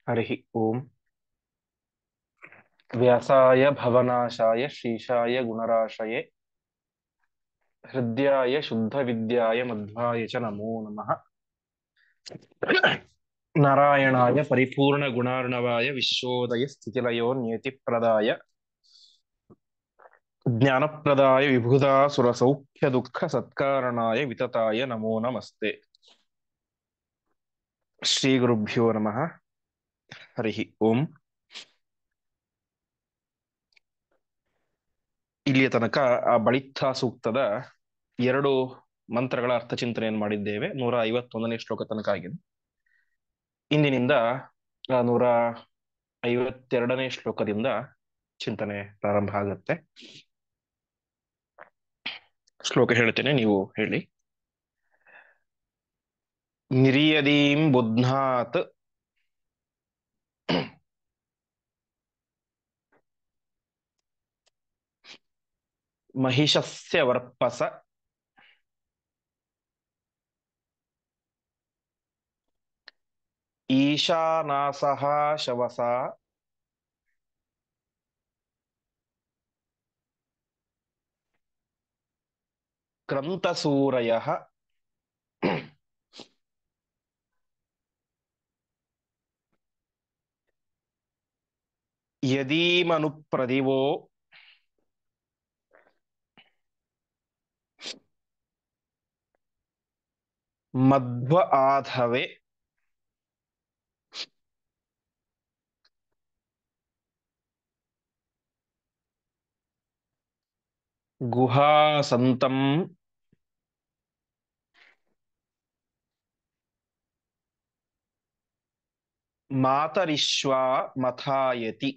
हरिः ओम्। व्यासाय भवनाशाय श्रीशाय गुणराशये हृद्याय शुद्धविद्याय मध्वाय च नमो नमः। नारायणाय परिपूर्णगुणार्णवाय विश्वोदय स्थितिलयो नियतिप्रदाय ज्ञानप्रदाय विबुधासुरसौख्यदुःखसत्कारणाय वितताय नमो नमस्ते। श्रीगुरुभ्यो नमः। हरिः ओम्। ಇಲ್ಲಿಯ ತನಕ ಆ ಬಳಿತ್ಥ ಸೂಕ್ತದ ಎರಡು ಮಂತ್ರಗಳ ಅರ್ಥಚಿಂತನೆಯನ್ನು ಮಾಡಿದ್ದೇವೆ. 151ನೇ ಶ್ಲೋಕ ತನಕ ಆಗಿದೆ. ಇಂದಿನಿಂದ 152ನೇ ಶ್ಲೋಕದಿಂದ ಚಿಂತನೆ ಪ್ರಾರಂಭ ಆಗುತ್ತೆ. ಶ್ಲೋಕ ಹೇಳ್ತೇನೆ, ನೀವು ಹೇಳಿ. ನಿರಿಯದೀಂ ಬುಧ್ನಾತ್ ಮಹಿಷಸ್ಯ ವರ್ಪಸ ಈಶಾನಾಸಃ ಶವಸ ಕ್ರಂತಸೂರಯಃ ಯದೀಮನುಪ್ರದಿವೋ ಮಧ್ವ ಆಧವೆ ಗುಹಾಸಂತಂ ಮಾತರಿಶ್ವಾ ಮಥಾಯತಿ.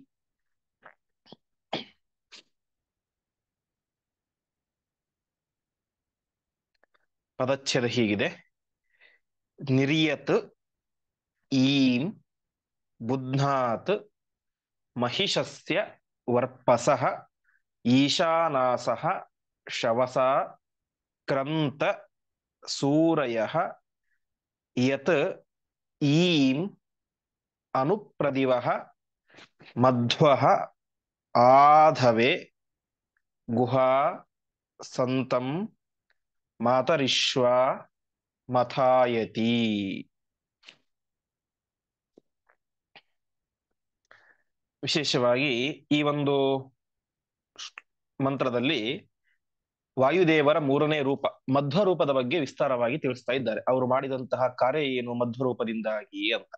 ಪದಚ್ಛೇದ ಹೀಗಿದೆ: ನಿರಿಯತ್ ಈಂ ಬುಧ್ನಾತ್ ಮಹಿಷಸ್ಯ ವರ್ಪಸಃ ಈಶಾನಾಸಃ ಶವಸ ಕ್ರಂತ ಸೂರಯಃ ಯತ್ ಈಂ ಅನುಪ್ರದಿವಃ ಮಧ್ವಃ ಆಧವೆ ಗುಹಾ ಸಂತಂ ಮಾತರಿಶ್ವಾ ಮಥಾಯತಿ. ವಿಶೇಷವಾಗಿ ಈ ಒಂದು ಮಂತ್ರದಲ್ಲಿ ವಾಯುದೇವರ ಮೂರನೇ ರೂಪ ಮಧ್ವ ರೂಪದ ಬಗ್ಗೆ ವಿಸ್ತಾರವಾಗಿ ತಿಳಿಸ್ತಾ ಇದ್ದಾರೆ. ಅವರು ಮಾಡಿದಂತಹ ಕಾರ್ಯ ಏನು ಮಧ್ವ ರೂಪದಿಂದಾಗಿ ಅಂತ.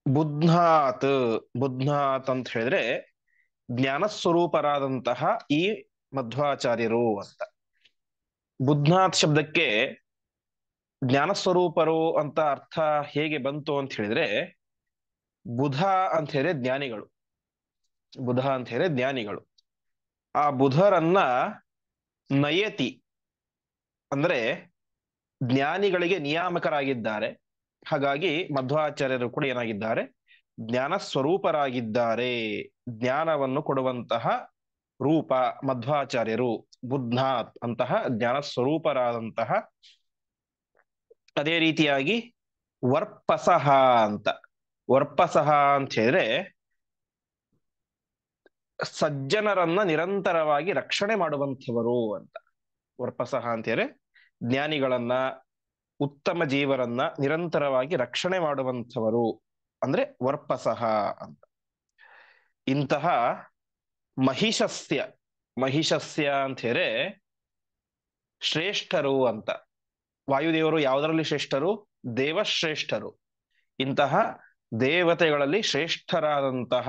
ಬುಧ್ನಾತ್ ಬುಧ್ನಾತ್ ಅಂತ ಹೇಳಿದ್ರೆ ಜ್ಞಾನ ಸ್ವರೂಪರಾದಂತಹ ಈ ಮಧ್ವಾಚಾರ್ಯರು ಅಂತ. ಬುಧ್ನಾತ್ ಶಬ್ದಕ್ಕೆ ಜ್ಞಾನ ಸ್ವರೂಪರು ಅಂತ ಅರ್ಥ ಹೇಗೆ ಬಂತು ಅಂತ ಹೇಳಿದ್ರೆ, ಬುಧ ಅಂತ ಹೇಳಿದ್ರೆ ಜ್ಞಾನಿಗಳು, ಬುಧ ಅಂತ ಹೇಳಿದ್ರೆ ಜ್ಞಾನಿಗಳು. ಆ ಬುಧರನ್ನ ನಯತಿ ಅಂದ್ರೆ ಜ್ಞಾನಿಗಳಿಗೆ ನಿಯಾಮಕರಾಗಿದ್ದಾರೆ. ಹಾಗಾಗಿ ಮಧ್ವಾಚಾರ್ಯರು ಕೂಡ ಏನಾಗಿದ್ದಾರೆ? ಜ್ಞಾನ ಸ್ವರೂಪರಾಗಿದ್ದಾರೆ. ಜ್ಞಾನವನ್ನು ಕೊಡುವಂತಹ ರೂಪ ಮಧ್ವಾಚಾರ್ಯರು, ಬುಧ್ನಾತ್ ಅಂತಹ ಜ್ಞಾನ ಸ್ವರೂಪರಾದಂತಹ. ಅದೇ ರೀತಿಯಾಗಿ ವರ್ಪಸಹ ಅಂತ, ವರ್ಪಸಹ ಅಂತ ಹೇಳಿದ್ರೆ ಸಜ್ಜನರನ್ನ ನಿರಂತರವಾಗಿ ರಕ್ಷಣೆ ಮಾಡುವಂಥವರು ಅಂತ. ವರ್ಪಸಹ ಅಂತ ಹೇಳಿದ್ರೆ ಜ್ಞಾನಿಗಳನ್ನ, ಉತ್ತಮ ಜೀವರನ್ನ ನಿರಂತರವಾಗಿ ರಕ್ಷಣೆ ಮಾಡುವಂಥವರು ಅಂದ್ರೆ ವರ್ಪಸಹ ಅಂತ. ಇಂತಹ ಮಹಿಷಸ್ಯ, ಮಹಿಷಸ್ಯ ಅಂತ ಹೇಳಿದ್ರೆ ಶ್ರೇಷ್ಠರು ಅಂತ. ವಾಯುದೇವರು ಯಾವುದರಲ್ಲಿ ಶ್ರೇಷ್ಠರು? ದೇವಶ್ರೇಷ್ಠರು. ಇಂತಹ ದೇವತೆಗಳಲ್ಲಿ ಶ್ರೇಷ್ಠರಾದಂತಹ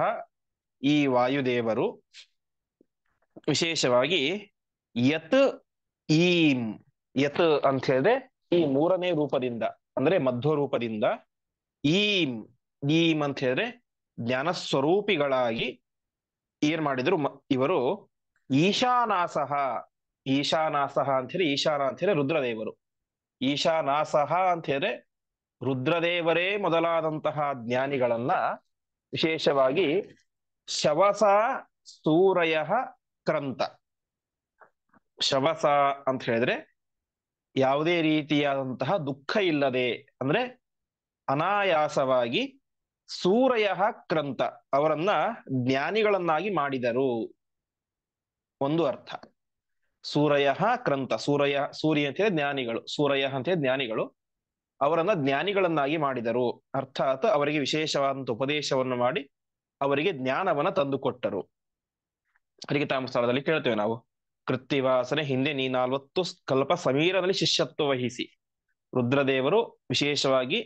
ಈ ವಾಯುದೇವರು ವಿಶೇಷವಾಗಿ ಯತ್ ಈಂ, ಯತ್ ಅಂತ ಹೇಳಿದ್ರೆ ಈ ಮೂರನೇ ರೂಪದಿಂದ ಅಂದ್ರೆ ಮಧ್ವ ರೂಪದಿಂದ, ಈಂ ಈಂ ಅಂತ ಹೇಳಿದ್ರೆ ಜ್ಞಾನ ಸ್ವರೂಪಿಗಳಾಗಿ ಏನ್ ಮಾಡಿದ್ರು ಇವರು? ಈಶಾನಾಸಹ, ಈಶಾನಾಸಹ ಅಂತ ಹೇಳಿ, ಈಶಾನ ಅಂತ ಹೇಳಿ ರುದ್ರದೇವರು, ಈಶಾನಾಸಹ ಅಂತ ಹೇಳಿದ್ರೆ ರುದ್ರದೇವರೇ ಮೊದಲಾದಂತಹ ಜ್ಞಾನಿಗಳನ್ನ ವಿಶೇಷವಾಗಿ ಶವಸ ಸೂರಯ ಕ್ರಂತ. ಶವಸ ಅಂತ ಹೇಳಿದ್ರೆ ಯಾವುದೇ ರೀತಿಯಾದಂತಹ ದುಃಖ ಇಲ್ಲದೆ ಅಂದ್ರೆ ಅನಾಯಾಸವಾಗಿ ಸೂರಯ ಕ್ರಂತ ಅವರನ್ನ ಜ್ಞಾನಿಗಳನ್ನಾಗಿ ಮಾಡಿದರು. ಒಂದು ಅರ್ಥ. ಸೂರಯ ಕ್ರಂತ, ಸೂರ್ಯ ಅಂತ ಹೇಳಿ ಜ್ಞಾನಿಗಳು, ಸೂರಯ ಅಂತ ಹೇಳಿ ಜ್ಞಾನಿಗಳು, ಅವರನ್ನ ಜ್ಞಾನಿಗಳನ್ನಾಗಿ ಮಾಡಿದರು. ಅರ್ಥಾತ್ ಅವರಿಗೆ ವಿಶೇಷವಾದಂತ ಉಪದೇಶವನ್ನು ಮಾಡಿ ಅವರಿಗೆ ಜ್ಞಾನವನ್ನ ತಂದುಕೊಟ್ಟರು. ಹರಿಕತಾಮ ಸ್ಥಳದಲ್ಲಿ ಕೇಳ್ತೇವೆ ನಾವು, ಕೃತ್ತಿವಾಸನೆ ಹಿಂದೆ ನೀ 40 ಕಲ್ಪ ಸಮೀರದಲ್ಲಿ ಶಿಷ್ಯತ್ವ ವಹಿಸಿ. ರುದ್ರದೇವರು ವಿಶೇಷವಾಗಿ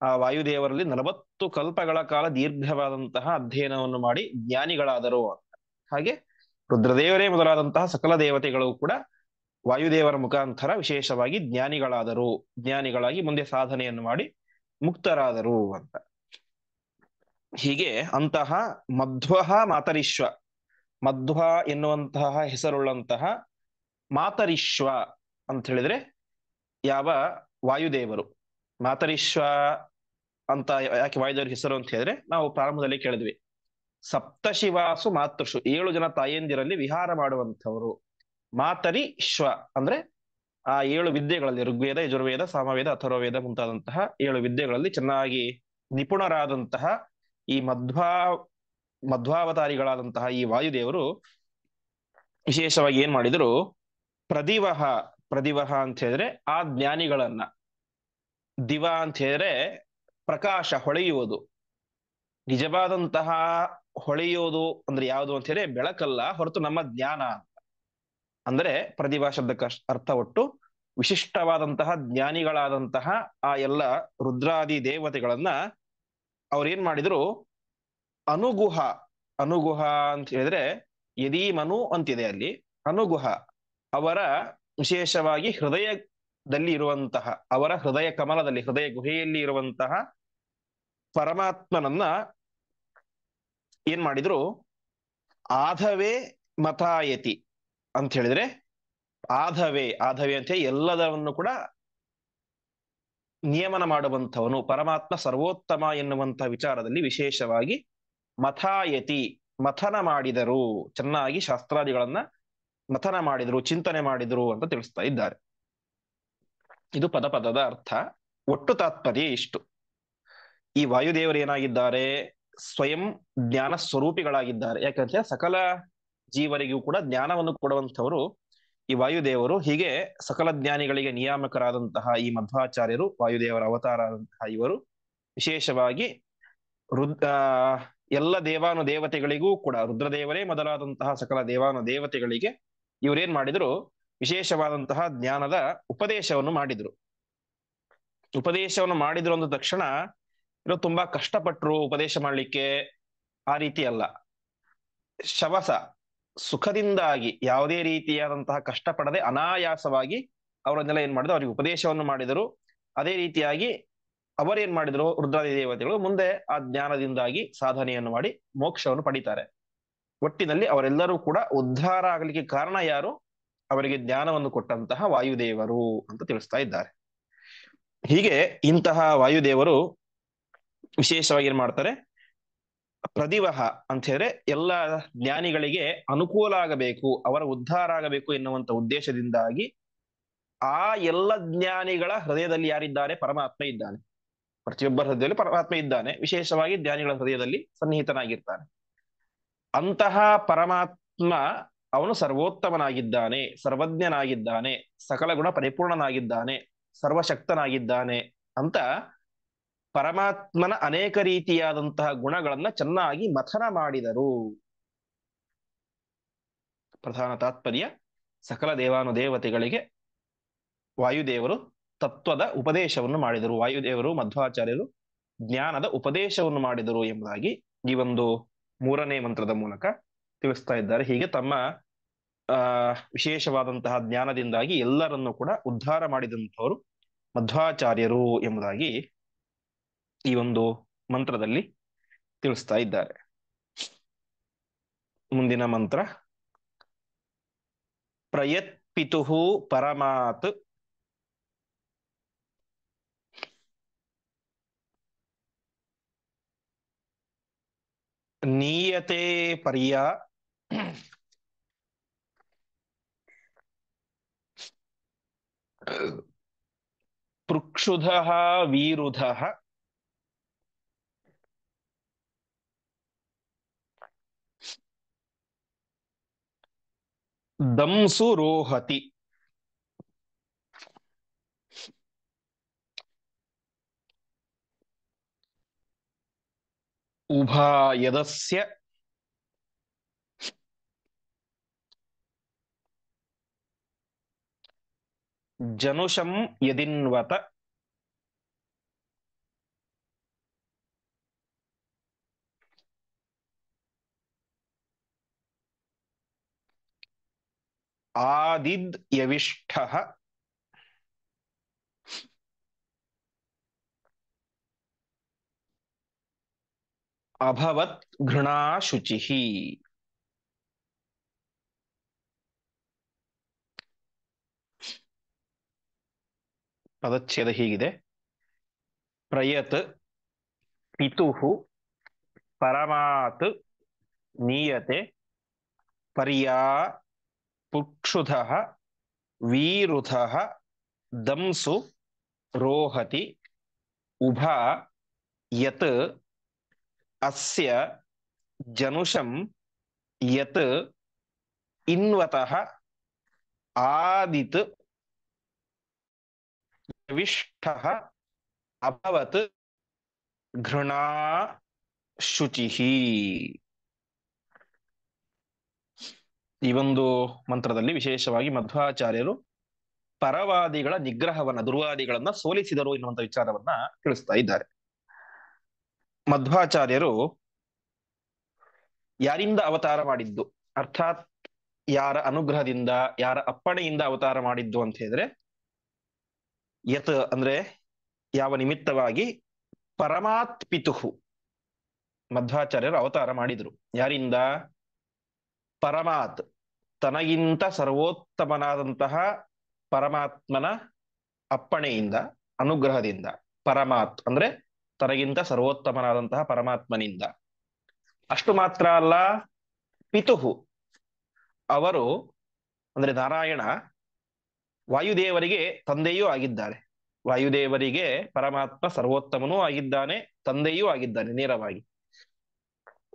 ಆ ವಾಯುದೇವರಲ್ಲಿ 40 ಕಲ್ಪಗಳ ಕಾಲ ದೀರ್ಘವಾದಂತಹ ಅಧ್ಯಯನವನ್ನು ಮಾಡಿ ಜ್ಞಾನಿಗಳಾದರು ಅಂತ. ಹಾಗೆ ರುದ್ರದೇವರೇ ಮೊದಲಾದಂತಹ ಸಕಲ ದೇವತೆಗಳು ಕೂಡ ವಾಯುದೇವರ ಮುಖಾಂತರ ವಿಶೇಷವಾಗಿ ಜ್ಞಾನಿಗಳಾದರು, ಜ್ಞಾನಿಗಳಾಗಿ ಮುಂದೆ ಸಾಧನೆಯನ್ನು ಮಾಡಿ ಮುಕ್ತರಾದರು ಅಂತ. ಹೀಗೆ ಅಂತಹ ಮಧ್ವ ಮಾತರಿಶ್ವ, ಮಧ್ವ ಎನ್ನುವಂತಹ ಹೆಸರುಳ್ಳಂತಹ ಮಾತರಿಶ್ವ ಅಂತ ಹೇಳಿದ್ರೆ ಯಾವ ವಾಯುದೇವರು. ಮಾತರಿಶ್ವ ಅಂತ ಯಾಕೆ ವಾಯುದೇವರ ಹೆಸರು ಅಂತ ಹೇಳಿದ್ರೆ, ನಾವು ಪ್ರಾರಂಭದಲ್ಲಿ ಕೇಳಿದ್ವಿ, ಸಪ್ತಶಿವಾಸು ಮಾತೃಷು, 7 ಜನ ತಾಯಂದಿರಲ್ಲಿ ವಿಹಾರ ಮಾಡುವಂಥವರು. ಮಾತರಿ ಶ್ವ ಅಂದ್ರೆ ಆ 7 ವಿದ್ಯೆಗಳಲ್ಲಿ ಋಗ್ವೇದ, ಯಜುರ್ವೇದ, ಸಾಮವೇದ, ಅಥರ್ವವೇದ ಮುಂತಾದಂತಹ 7 ವಿದ್ಯೆಗಳಲ್ಲಿ ಚೆನ್ನಾಗಿ ನಿಪುಣರಾದಂತಹ ಈ ಮಧ್ವಾವತಾರಿಗಳಾದಂತಹ ಈ ವಾಯುದೇವರು ವಿಶೇಷವಾಗಿ ಏನ್ ಮಾಡಿದ್ರು, ಪ್ರದಿವಹ, ಪ್ರದಿವಹ ಅಂತ ಹೇಳಿದ್ರೆ ಆ ಜ್ಞಾನಿಗಳನ್ನ, ದಿವ ಅಂತ ಹೇಳಿದ್ರೆ ಪ್ರಕಾಶ, ಹೊಳೆಯುವುದು. ನಿಜವಾದಂತಹ ಹೊಳೆಯೋದು ಅಂದ್ರೆ ಯಾವುದು ಅಂತ ಹೇಳಿದ್ರೆ ಬೆಳಕಲ್ಲ ಹೊರತು ನಮ್ಮ ಜ್ಞಾನ ಅಂತ. ಅಂದ್ರೆ ಪ್ರತಿಭಾ ಶಬ್ದಕ್ಕೆ ಅರ್ಥ ಒಟ್ಟು ವಿಶಿಷ್ಟವಾದಂತಹ ಜ್ಞಾನಿಗಳಾದಂತಹ ಆ ಎಲ್ಲ ರುದ್ರಾದಿ ದೇವತೆಗಳನ್ನ ಅವ್ರೇನ್ ಮಾಡಿದ್ರು, ಅನುಗುಹ, ಅನುಗುಹ ಅಂತ ಹೇಳಿದ್ರೆ ಯದೀಮನು ಅಂತಿದೆ ಅಲ್ಲಿ, ಅನುಗುಹ ಅವರ ವಿಶೇಷವಾಗಿ ಹೃದಯದಲ್ಲಿ ಇರುವಂತಹ, ಅವರ ಹೃದಯ ಕಮಲದಲ್ಲಿ, ಹೃದಯ ಗುಹೆಯಲ್ಲಿ ಇರುವಂತಹ ಪರಮಾತ್ಮನನ್ನ ಏನ್ ಮಾಡಿದ್ರು, ಆಧವೇ ಮತಾಯತಿ ಅಂತ ಹೇಳಿದ್ರೆ, ಆಧವೇ, ಆಧವೇ ಅಂತ ಹೇಳಿ ಎಲ್ಲದನ್ನು ಕೂಡ ನಿಯಮನ ಮಾಡುವಂಥವನು ಪರಮಾತ್ಮ ಸರ್ವೋತ್ತಮ ಎನ್ನುವಂಥ ವಿಚಾರದಲ್ಲಿ ವಿಶೇಷವಾಗಿ ಮಥಾಯತಿ, ಮಥನ ಮಾಡಿದರು, ಚೆನ್ನಾಗಿ ಶಾಸ್ತ್ರಾದಿಗಳನ್ನ ಮಥನ ಮಾಡಿದ್ರು, ಚಿಂತನೆ ಮಾಡಿದ್ರು ಅಂತ ತಿಳಿಸ್ತಾ ಇದ್ದಾರೆ. ಇದು ಪದದ ಅರ್ಥ. ಒಟ್ಟು ತಾತ್ಪರ್ಯ ಇಷ್ಟು. ಈ ವಾಯುದೇವರು ಏನಾಗಿದ್ದಾರೆ, ಸ್ವಯಂ ಜ್ಞಾನ ಸ್ವರೂಪಿಗಳಾಗಿದ್ದಾರೆ. ಯಾಕಂದ್ರೆ ಸಕಲ ಜೀವರಿಗೂ ಕೂಡ ಜ್ಞಾನವನ್ನು ಕೊಡುವಂಥವರು ಈ ವಾಯುದೇವರು. ಹೀಗೆ ಸಕಲ ಜ್ಞಾನಿಗಳಿಗೆ ನಿಯಾಮಕರಾದಂತಹ ಈ ಮಧ್ವಾಚಾರ್ಯರು, ವಾಯುದೇವರ ಅವತಾರ ಆದಂತಹ ಇವರು ವಿಶೇಷವಾಗಿ ಎಲ್ಲ ದೇವಾನು ದೇವತೆಗಳಿಗೂ ಕೂಡ, ರುದ್ರದೇವರೇ ಮೊದಲಾದಂತಹ ಸಕಲ ದೇವಾನು ದೇವತೆಗಳಿಗೆ ಇವರೇನ್ ಮಾಡಿದ್ರು, ವಿಶೇಷವಾದಂತಹ ಜ್ಞಾನದ ಉಪದೇಶವನ್ನು ಮಾಡಿದ್ರು. ಉಪದೇಶವನ್ನು ಮಾಡಿದ್ರು ಅಂದ ತಕ್ಷಣ ಇವರು ತುಂಬಾ ಕಷ್ಟಪಟ್ಟರು ಉಪದೇಶ ಮಾಡ್ಲಿಕ್ಕೆ, ಆ ರೀತಿ ಅಲ್ಲ. ಶವಸ, ಸುಖದಿಂದಾಗಿ, ಯಾವುದೇ ರೀತಿಯಾದಂತಹ ಕಷ್ಟಪಡದೆ ಅನಾಯಾಸವಾಗಿ ಅವರನ್ನೆಲ್ಲ ಏನ್ ಮಾಡಿದ್ರು, ಅವರಿಗೆ ಉಪದೇಶವನ್ನು ಮಾಡಿದರು. ಅದೇ ರೀತಿಯಾಗಿ ಅವರೇನ್ ಮಾಡಿದ್ರು, ರುದ್ರಾದಿ ದೇವತೆಗಳು ಮುಂದೆ ಆ ಜ್ಞಾನದಿಂದಾಗಿ ಸಾಧನೆಯನ್ನು ಮಾಡಿ ಮೋಕ್ಷವನ್ನು ಪಡಿತಾರೆ. ಒಟ್ಟಿನಲ್ಲಿ ಅವರೆಲ್ಲರೂ ಕೂಡ ಉದ್ಧಾರ ಆಗಲಿಕ್ಕೆ ಕಾರಣ ಯಾರು, ಅವರಿಗೆ ಜ್ಞಾನವನ್ನು ಕೊಟ್ಟಂತಹ ವಾಯುದೇವರು ಅಂತ ತಿಳಿಸ್ತಾ ಇದ್ದಾರೆ. ಹೀಗೆ ಇಂತಹ ವಾಯುದೇವರು ವಿಶೇಷವಾಗಿ ಏನ್ ಮಾಡ್ತಾರೆ, ಪ್ರದಿವಹ ಅಂತ ಹೇಳಿದ್ರೆ ಎಲ್ಲ ಜ್ಞಾನಿಗಳಿಗೆ ಅನುಕೂಲ ಆಗಬೇಕು, ಅವರ ಉದ್ಧಾರ ಆಗಬೇಕು ಎನ್ನುವಂತ ಉದ್ದೇಶದಿಂದಾಗಿ ಆ ಎಲ್ಲ ಜ್ಞಾನಿಗಳ ಹೃದಯದಲ್ಲಿ ಯಾರಿದ್ದಾರೆ, ಪರಮಾತ್ಮ ಇದ್ದಾನೆ. ಪ್ರತಿಯೊಬ್ಬರ ಹೃದಯದಲ್ಲಿ ಪರಮಾತ್ಮ ಇದ್ದಾನೆ, ವಿಶೇಷವಾಗಿ ಜ್ಞಾನಿಗಳ ಹೃದಯದಲ್ಲಿ ಸನ್ನಿಹಿತನಾಗಿರ್ತಾನೆ. ಅಂತಹ ಪರಮಾತ್ಮ ಅವನು ಸರ್ವೋತ್ತಮನಾಗಿದ್ದಾನೆ, ಸರ್ವಜ್ಞನಾಗಿದ್ದಾನೆ, ಸಕಲ ಗುಣ ಪರಿಪೂರ್ಣನಾಗಿದ್ದಾನೆ, ಸರ್ವಶಕ್ತನಾಗಿದ್ದಾನೆ ಅಂತ ಪರಮಾತ್ಮನ ಅನೇಕ ರೀತಿಯಾದಂತಹ ಗುಣಗಳನ್ನ ಚೆನ್ನಾಗಿ ಮಥನ ಮಾಡಿದರು. ಪ್ರಧಾನ ತಾತ್ಪರ್ಯ, ಸಕಲ ದೇವಾನು ದೇವತೆಗಳಿಗೆ ವಾಯುದೇವರು ತತ್ವದ ಉಪದೇಶವನ್ನು ಮಾಡಿದರು, ವಾಯುದೇವರು ಮಧ್ವಾಚಾರ್ಯರು ಜ್ಞಾನದ ಉಪದೇಶವನ್ನು ಮಾಡಿದರು ಎಂಬುದಾಗಿ ಈ ಒಂದು 3ನೇ ಮಂತ್ರದ ಮೂಲಕ ತಿಳಿಸ್ತಾ ಇದ್ದಾರೆ. ಹೀಗೆ ತಮ್ಮ ವಿಶೇಷವಾದಂತಹ ಜ್ಞಾನದಿಂದಾಗಿ ಎಲ್ಲರನ್ನು ಕೂಡ ಉದ್ಧಾರ ಮಾಡಿದಂಥವರು ಮಧ್ವಾಚಾರ್ಯರು ಎಂಬುದಾಗಿ ಈ ಒಂದು ಮಂತ್ರದಲ್ಲಿ ತಿಳಿಸ್ತಾ ಇದ್ದಾರೆ. ಮುಂದಿನ ಮಂತ್ರ, ಪ್ರಯತ್ಪಿತುಹು ಪರಮಾತ್ ನೀಯತೆ ಪರ್ಯ ಪೃಕ್ಷುಧಃ ವೀರುಧಃ ದಂಸು ರೋಹತಿ ಉಭಾಯದಸ್ಯ ಜನುಷಂ ಯದಿನ್ವತ ಆದಿದ್ ಯವಿಷ್ಠಃ ಅಭವತ್ ಘೃಣಾಶುಚಿಃ. ಪದಚ್ಛೇದ ಹೀಗಿದೆ: ಪ್ರಯತ್ ಪಿತುಃ ಪರಮಾತ್ ನೀಯತೆ ಪರ್ಯಾ ಪುಕ್ಷುಧಃ ವೀರುಧಃ ದಂಸು ರೋಹತಿ ಉಭಾ ಯತ್ ಅಸ್ಯ ಜನುಷಂ ಯತ್ ಇನ್ವತಃ ಆದಿತ್ ವಿಷ್ಠಃ ಅಭವತ್ ಘೃಣಾ ಶುಚಿಃ. ಈ ಒಂದು ಮಂತ್ರದಲ್ಲಿ ವಿಶೇಷವಾಗಿ ಮಧ್ವಾಚಾರ್ಯರು ಪರವಾದಿಗಳ ನಿಗ್ರಹವನ್ನ, ದುರ್ವಾದಿಗಳನ್ನ ಸೋಲಿಸಿದರು ಎನ್ನುವಂತ ವಿಚಾರವನ್ನ ತಿಳಿಸ್ತಾ ಇದ್ದಾರೆ. ಮಧ್ವಾಚಾರ್ಯರು ಯಾರಿಂದ ಅವತಾರ ಮಾಡಿದ್ದು, ಅರ್ಥಾತ್ ಯಾರ ಅನುಗ್ರಹದಿಂದ, ಯಾರ ಅಪ್ಪಣೆಯಿಂದ ಅವತಾರ ಮಾಡಿದ್ದು ಅಂತ ಹೇಳಿದ್ರೆ, ಯತ್ ಅಂದ್ರೆ ಯಾವ ನಿಮಿತ್ತವಾಗಿ, ಪರಮಾತ್ ಪಿತುಹು ಮಧ್ವಾಚಾರ್ಯರು ಅವತಾರ ಮಾಡಿದ್ರು. ಯಾರಿಂದ? ಪರಮಾತ್ ತನಗಿಂತ ಸರ್ವೋತ್ತಮನಾದಂತಹ ಪರಮಾತ್ಮನ ಅಪ್ಪಣೆಯಿಂದ, ಅನುಗ್ರಹದಿಂದ. ಪರಮಾತ್ ಅಂದ್ರೆ ತನಗಿಂತ ಸರ್ವೋತ್ತಮನಾದಂತಹ ಪರಮಾತ್ಮನಿಂದ. ಅಷ್ಟು ಮಾತ್ರ ಅಲ್ಲ, ಪಿತುಹು ಅವರು ಅಂದ್ರೆ ನಾರಾಯಣ ವಾಯುದೇವರಿಗೆ ತಂದೆಯೂ ಆಗಿದ್ದಾರೆ. ವಾಯುದೇವರಿಗೆ ಪರಮಾತ್ಮ ಸರ್ವೋತ್ತಮನೂ ಆಗಿದ್ದಾನೆ, ತಂದೆಯೂ ಆಗಿದ್ದಾನೆ ನೇರವಾಗಿ.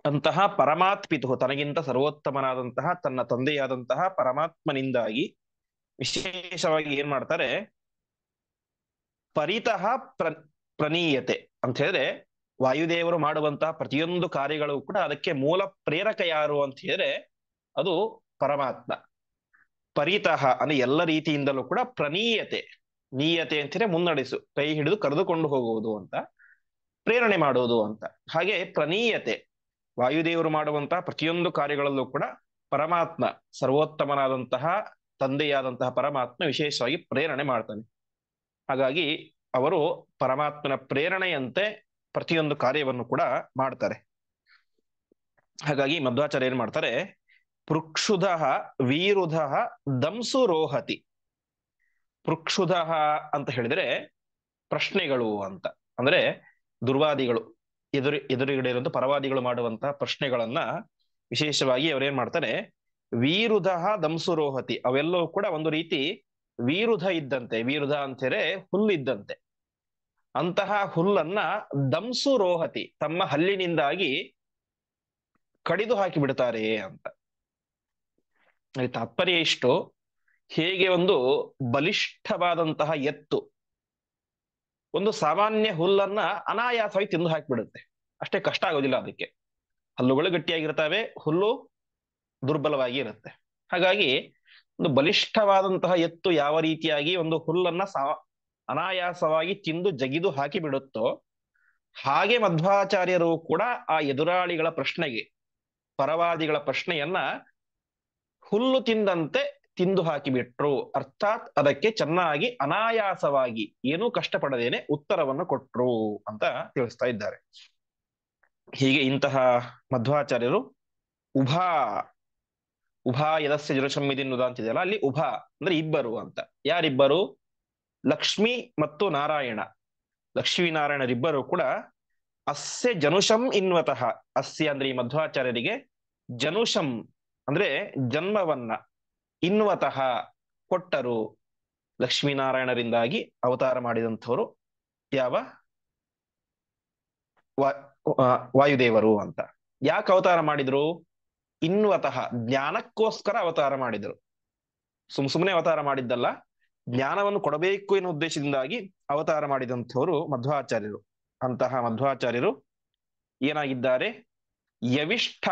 ಅಂತಹ ಪರಮಾತ್ ಪಿತುಹು ತನಗಿಂತ ಸರ್ವೋತ್ತಮನಾದಂತಹ ತನ್ನ ತಂದೆಯಾದಂತಹ ಪರಮಾತ್ಮನಿಂದಾಗಿ ವಿಶೇಷವಾಗಿ ಏನ್ ಮಾಡ್ತಾರೆ, ಪರಿತಃ ಪ್ರಣೀಯತೆ ಅಂತ ಹೇಳಿದ್ರೆ, ವಾಯುದೇವರು ಮಾಡುವಂತಹ ಪ್ರತಿಯೊಂದು ಕಾರ್ಯಗಳು ಕೂಡ ಅದಕ್ಕೆ ಮೂಲ ಪ್ರೇರಕ ಯಾರು ಅಂತ ಹೇಳಿದ್ರೆ ಅದು ಪರಮಾತ್ಮ. ಪರಿತಃ ಅಂದ್ರೆ ಎಲ್ಲ ರೀತಿಯಿಂದಲೂ ಕೂಡ ಪ್ರಣೀಯತೆ, ನೀಯತೆ ಅಂತಿದ್ರೆ ಮುನ್ನಡೆಸು, ಕೈ ಹಿಡಿದು ಕರೆದುಕೊಂಡು ಹೋಗುವುದು ಅಂತ, ಪ್ರೇರಣೆ ಮಾಡುವುದು ಅಂತ. ಹಾಗೆ ಪ್ರಣೀಯತೆ, ವಾಯುದೇವರು ಮಾಡುವಂತಹ ಪ್ರತಿಯೊಂದು ಕಾರ್ಯಗಳಲ್ಲೂ ಕೂಡ ಪರಮಾತ್ಮ, ಸರ್ವೋತ್ತಮನಾದಂತಹ ತಂದೆಯಾದಂತಹ ಪರಮಾತ್ಮ ವಿಶೇಷವಾಗಿ ಪ್ರೇರಣೆ ಮಾಡ್ತಾನೆ. ಹಾಗಾಗಿ ಅವರು ಪರಮಾತ್ಮನ ಪ್ರೇರಣೆಯಂತೆ ಪ್ರತಿಯೊಂದು ಕಾರ್ಯವನ್ನು ಕೂಡ ಮಾಡ್ತಾರೆ. ಹಾಗಾಗಿ ಮಧ್ವಾಚಾರ್ಯ ಏನ್ ಮಾಡ್ತಾರೆ, ಪೃಕ್ಷುಧಃ ವೀರುಧಃ ದಂಸು ರೋಹತಿ. ಪೃಕ್ಷುಧಃ ಅಂತ ಹೇಳಿದ್ರೆ ಪ್ರಶ್ನೆಗಳು ಅಂತ, ಅಂದ್ರೆ ದುರ್ವಾದಿಗಳು ಎದುರುಗಡೆ ಇರುವಂತ ಪರವಾದಿಗಳು ಮಾಡುವಂತಹ ಪ್ರಶ್ನೆಗಳನ್ನ ವಿಶೇಷವಾಗಿ ಅವರೇನ್ ಮಾಡ್ತಾರೆ, ವೀರುಧಃ ದಂಸು ರೋಹತಿ, ಅವೆಲ್ಲವೂ ಕೂಡ ಒಂದು ರೀತಿ ವೀರುಧ ಇದ್ದಂತೆ. ವೀರುಧ ಅಂತ ಹೇಳಿದ್ರೆ ಹುಲ್ಲಿದ್ದಂತೆ. ಅಂತಹ ಹುಲ್ಲನ್ನ ದಂಸು ರೋಹತಿ ತಮ್ಮ ಹಲ್ಲಿನಿಂದಾಗಿ ಕಡಿದು ಹಾಕಿ ಬಿಡ್ತಾರೆ ಅಂತ. ತಾತ್ಪರ್ಯ ಇಷ್ಟು: ಹೇಗೆ ಒಂದು ಬಲಿಷ್ಠವಾದಂತಹ ಎತ್ತು ಒಂದು ಸಾಮಾನ್ಯ ಹುಲ್ಲನ್ನ ಅನಾಯಾಸವಾಗಿ ತಿಂದು ಹಾಕಿಬಿಡುತ್ತೆ, ಅಷ್ಟೇ ಕಷ್ಟ ಆಗೋದಿಲ್ಲ ಅದಕ್ಕೆ. ಹಲ್ಲುಗಳು ಗಟ್ಟಿಯಾಗಿರ್ತವೆ, ಹುಲ್ಲು ದುರ್ಬಲವಾಗಿ ಇರುತ್ತೆ. ಹಾಗಾಗಿ ಒಂದು ಬಲಿಷ್ಠವಾದಂತಹ ಎತ್ತು ಯಾವ ರೀತಿಯಾಗಿ ಒಂದು ಹುಲ್ಲನ್ನ ಅನಾಯಾಸವಾಗಿ ತಿಂದು ಜಗಿದು ಹಾಕಿ ಬಿಡುತ್ತೋ, ಹಾಗೆ ಮಧ್ವಾಚಾರ್ಯರು ಕೂಡ ಆ ಎದುರಾಳಿಗಳ ಪ್ರಶ್ನೆಗೆ, ಪರವಾದಿಗಳ ಪ್ರಶ್ನೆಯನ್ನ ಹುಲ್ಲು ತಿಂದಂತೆ ತಿಂದು ಹಾಕಿಬಿಟ್ರು. ಅರ್ಥಾತ್ ಅದಕ್ಕೆ ಚೆನ್ನಾಗಿ ಅನಾಯಾಸವಾಗಿ, ಏನೂ ಕಷ್ಟಪಡದೇನೆ ಉತ್ತರವನ್ನು ಕೊಟ್ರು ಅಂತ ತಿಳಿಸ್ತಾ ಇದ್ದಾರೆ. ಹೀಗೆ ಇಂತಹ ಮಧ್ವಾಚಾರ್ಯರು ಉಭಾ ಯದಸ್ಯ ಜುರಶಮ್ಮಿದಿನ್ನುದ ಅಂತಿದೆಯಲ್ಲ, ಅಲ್ಲಿ ಉಭಾ ಅಂದ್ರೆ ಇಬ್ಬರು ಅಂತ. ಯಾರಿಬ್ಬರು? ಲಕ್ಷ್ಮಿ ಮತ್ತು ನಾರಾಯಣ. ಲಕ್ಷ್ಮೀನಾರಾಯಣರಿಬ್ಬರು ಕೂಡ ಅಸ್ಯ ಜನುಷಂ ಇನ್ವತಃ, ಅಸ್ಯ ಅಂದ್ರೆ ಈ ಮಧ್ವಾಚಾರ್ಯರಿಗೆ, ಜನುಷಂ ಅಂದ್ರೆ ಜನ್ಮವನ್ನ, ಇನ್ವತಃ ಕೊಟ್ಟರು. ಲಕ್ಷ್ಮೀನಾರಾಯಣರಿಂದಾಗಿ ಅವತಾರ ಮಾಡಿದಂಥವರು ಯಾವ ವಾಯುದೇವರು ಅಂತ. ಯಾಕೆ ಅವತಾರ ಮಾಡಿದ್ರು? ಇನ್ನುವತಃ ಜ್ಞಾನಕ್ಕೋಸ್ಕರ ಅವತಾರ ಮಾಡಿದರು. ಸುಮ್ಮನೆ ಅವತಾರ ಮಾಡಿದ್ದಲ್ಲ, ಜ್ಞಾನವನ್ನು ಕೊಡಬೇಕು ಎನ್ನುವ ಉದ್ದೇಶದಿಂದಾಗಿ ಅವತಾರ ಮಾಡಿದಂಥವರು ಮಧ್ವಾಚಾರ್ಯರು. ಅಂತಹ ಮಧ್ವಾಚಾರ್ಯರು ಏನಾಗಿದ್ದಾರೆ? ಯವಿಷ್ಠ.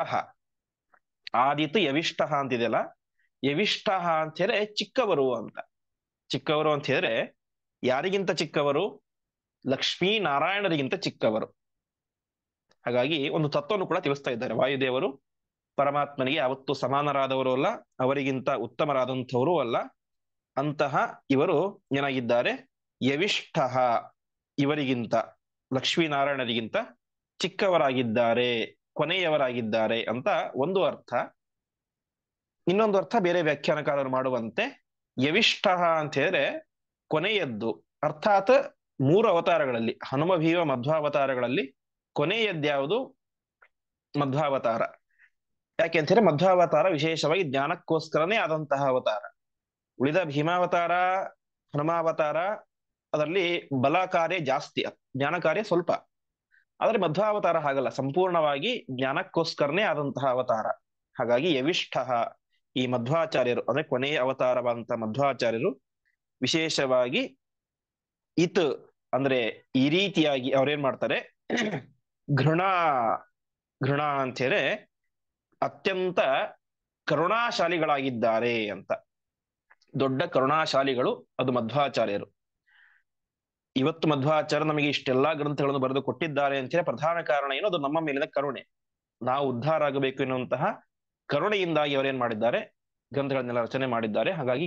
ಆದಿತು ಯವಿಷ್ಠ ಅಂತಿದೆಯಲ್ಲ, ಯವಿಷ್ಠ ಅಂತ ಹೇಳಿದ್ರೆ ಚಿಕ್ಕವರು ಅಂತ. ಚಿಕ್ಕವರು ಅಂತ ಹೇಳಿದ್ರೆ ಯಾರಿಗಿಂತ ಚಿಕ್ಕವರು? ಲಕ್ಷ್ಮೀನಾರಾಯಣರಿಗಿಂತ ಚಿಕ್ಕವರು. ಹಾಗಾಗಿ ಒಂದು ತತ್ವವನ್ನು ಕೂಡ ತಿಳಿಸ್ತಾ ಇದ್ದಾರೆ. ವಾಯುದೇವರು ಪರಮಾತ್ಮನಿಗೆ ಯಾವತ್ತೂ ಸಮಾನರಾದವರು ಅಲ್ಲ, ಅವರಿಗಿಂತ ಉತ್ತಮರಾದಂಥವರು ಅಲ್ಲ. ಅಂತಹ ಇವರು ಏನಾಗಿದ್ದಾರೆ? ಯವಿಷ್ಠ, ಇವರಿಗಿಂತ, ಲಕ್ಷ್ಮೀನಾರಾಯಣರಿಗಿಂತ ಚಿಕ್ಕವರಾಗಿದ್ದಾರೆ, ಕೊನೆಯವರಾಗಿದ್ದಾರೆ ಅಂತ ಒಂದು ಅರ್ಥ. ಇನ್ನೊಂದು ಅರ್ಥ ಬೇರೆ ವ್ಯಾಖ್ಯಾನಕಾರರು ಮಾಡುವಂತೆ ಯವಿಷ್ಠ ಅಂತ ಹೇಳಿದ್ರೆ ಕೊನೆಯದ್ದು. ಅರ್ಥಾತ್ 3 ಅವತಾರಗಳಲ್ಲಿ, ಹನುಮ ಭೀಮ ಮಧ್ವಾವತಾರಗಳಲ್ಲಿ ಕೊನೆಯದ್ಯಾವುದು? ಮಧ್ವಾವತಾರ. ಯಾಕೆ ಅಂತ ಹೇಳಿದ್ರೆ ಮಧ್ವಾವತಾರ ವಿಶೇಷವಾಗಿ ಜ್ಞಾನಕ್ಕೋಸ್ಕರನೇ ಆದಂತಹ ಅವತಾರ. ಉಳಿದ ಭೀಮಾವತಾರ, ಹನುಮಾವತಾರ ಅದರಲ್ಲಿ ಬಲ ಕಾರ್ಯ ಜಾಸ್ತಿ, ಜ್ಞಾನ ಕಾರ್ಯ ಸ್ವಲ್ಪ. ಆದ್ರೆ ಮಧ್ವಾವತಾರ ಹಾಗಲ್ಲ, ಸಂಪೂರ್ಣವಾಗಿ ಜ್ಞಾನಕ್ಕೋಸ್ಕರನೇ ಆದಂತಹ ಅವತಾರ. ಹಾಗಾಗಿ ಯವಿಷ್ಠ, ಈ ಮಧ್ವಾಚಾರ್ಯರು ಅಂದ್ರೆ ಕೊನೆಯ ಅವತಾರವಾದಂತ ಮಧ್ವಾಚಾರ್ಯರು ವಿಶೇಷವಾಗಿ ಇತ್ ಅಂದ್ರೆ ಈ ರೀತಿಯಾಗಿ ಅವ್ರೇನ್ ಮಾಡ್ತಾರೆ? ಘೃಣ ಅಂತ ಹೇಳಿ ಅತ್ಯಂತ ಕರುಣಾಶಾಲಿಗಳಾಗಿದ್ದಾರೆ ಅಂತ. ದೊಡ್ಡ ಕರುಣಾಶಾಲಿಗಳು ಅದು ಮಧ್ವಾಚಾರ್ಯರು. ಇವತ್ತು ಮಧ್ವಾಚಾರ್ಯ ನಮಗೆ ಇಷ್ಟೆಲ್ಲಾ ಗ್ರಂಥಗಳನ್ನು ಬರೆದು ಕೊಟ್ಟಿದ್ದಾರೆ ಅಂತ ಹೇಳಿ ಪ್ರಧಾನ ಕಾರಣ ಏನು? ಅದು ನಮ್ಮ ಮೇಲಿನ ಕರುಣೆ. ನಾವು ಉದ್ಧಾರ ಆಗಬೇಕು ಎನ್ನುವಂತಹ ಕರುಣೆಯಿಂದಾಗಿ ಅವರೇನ್ ಮಾಡಿದ್ದಾರೆ? ಗ್ರಂಥಗಳನ್ನೆಲ್ಲ ರಚನೆ ಮಾಡಿದ್ದಾರೆ. ಹಾಗಾಗಿ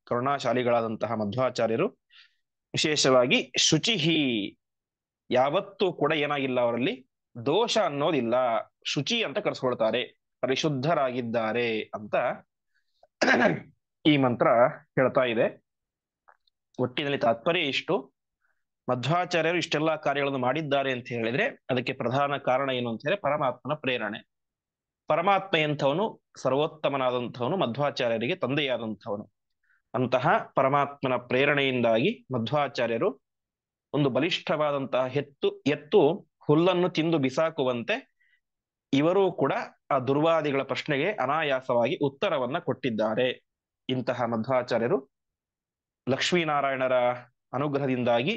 ಕರುಣಾಶಾಲಿಗಳಾದಂತಹ ಮಧ್ವಾಚಾರ್ಯರು ವಿಶೇಷವಾಗಿ ಶುಚಿಹಿ, ಯಾವತ್ತೂ ಕೂಡ ಏನಾಗಿಲ್ಲ ಅವರಲ್ಲಿ ದೋಷ ಅನ್ನೋದಿಲ್ಲ, ಶುಚಿ ಅಂತ ಕರೆಸ್ಕೊಳ್ತಾರೆ, ಪರಿಶುದ್ಧರಾಗಿದ್ದಾರೆ ಅಂತ ಈ ಮಂತ್ರ ಹೇಳ್ತಾ ಇದೆ. ಒಟ್ಟಿನಲ್ಲಿ ತಾತ್ಪರ್ಯ ಇಷ್ಟು: ಮಧ್ವಾಚಾರ್ಯರು ಇಷ್ಟೆಲ್ಲಾ ಕಾರ್ಯಗಳನ್ನು ಮಾಡಿದ್ದಾರೆ ಅಂತ ಹೇಳಿದ್ರೆ ಅದಕ್ಕೆ ಪ್ರಧಾನ ಕಾರಣ ಏನು ಅಂತ ಹೇಳಿದ್ರೆ ಪರಮಾತ್ಮನ ಪ್ರೇರಣೆ. ಪರಮಾತ್ಮ ಎಂಥವನು? ಸರ್ವೋತ್ತಮನಾದಂಥವನು, ಮಧ್ವಾಚಾರ್ಯರಿಗೆ ತಂದೆಯಾದಂಥವನು. ಅಂತಹ ಪರಮಾತ್ಮನ ಪ್ರೇರಣೆಯಿಂದಾಗಿ ಮಧ್ವಾಚಾರ್ಯರು ಒಂದು ಬಲಿಷ್ಠವಾದಂತಹ ಎತ್ತು ಹುಲ್ಲನ್ನು ತಿಂದು ಬಿಸಾಕುವಂತೆ ಇವರೂ ಕೂಡ ಆ ದುರ್ವಾದಿಗಳ ಪ್ರಶ್ನೆಗೆ ಅನಾಯಾಸವಾಗಿ ಉತ್ತರವನ್ನ ಕೊಟ್ಟಿದ್ದಾರೆ. ಇಂತಹ ಮಧ್ವಾಚಾರ್ಯರು ಲಕ್ಷ್ಮೀನಾರಾಯಣರ ಅನುಗ್ರಹದಿಂದಾಗಿ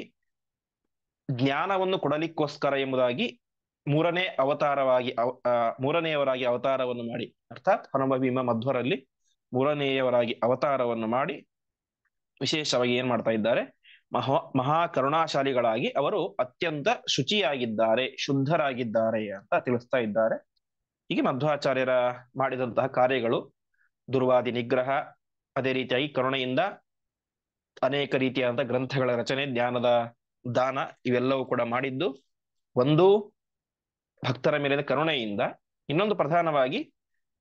ಜ್ಞಾನವನ್ನು ಕೊಡಲಿಕ್ಕೋಸ್ಕರ ಎಂಬುದಾಗಿ ಮೂರನೆಯವರಾಗಿ ಅವತಾರವನ್ನು ಮಾಡಿ, ಅರ್ಥಾತ್ ಹನುಮ ಭೀಮ ಮಧ್ವರಲ್ಲಿ ಮೂರನೆಯವರಾಗಿ ಅವತಾರವನ್ನು ಮಾಡಿ ವಿಶೇಷವಾಗಿ ಏನ್ ಮಾಡ್ತಾ ಇದ್ದಾರೆ? ಮಹಾ ಕರುಣಾಶಾಲಿಗಳಾಗಿ ಅವರು ಅತ್ಯಂತ ಶುಚಿಯಾಗಿದ್ದಾರೆ, ಶುದ್ಧರಾಗಿದ್ದಾರೆ ಅಂತ ತಿಳಿಸ್ತಾ ಇದ್ದಾರೆ. ಹೀಗೆ ಮಧ್ವಾಚಾರ್ಯರ ಮಾಡಿದಂತಹ ಕಾರ್ಯಗಳು ದುರ್ವಾದಿ ನಿಗ್ರಹ, ಅದೇ ರೀತಿಯಾಗಿ ಕರುಣೆಯಿಂದ ಅನೇಕ ರೀತಿಯಾದಂತಹ ಗ್ರಂಥಗಳ ರಚನೆ, ಜ್ಞಾನದ ದಾನ, ಇವೆಲ್ಲವೂ ಕೂಡ ಮಾಡಿದ್ದು ಒಂದು ಭಕ್ತರ ಮೇಲಿನ ಕರುಣೆಯಿಂದ, ಇನ್ನೊಂದು ಪ್ರಧಾನವಾಗಿ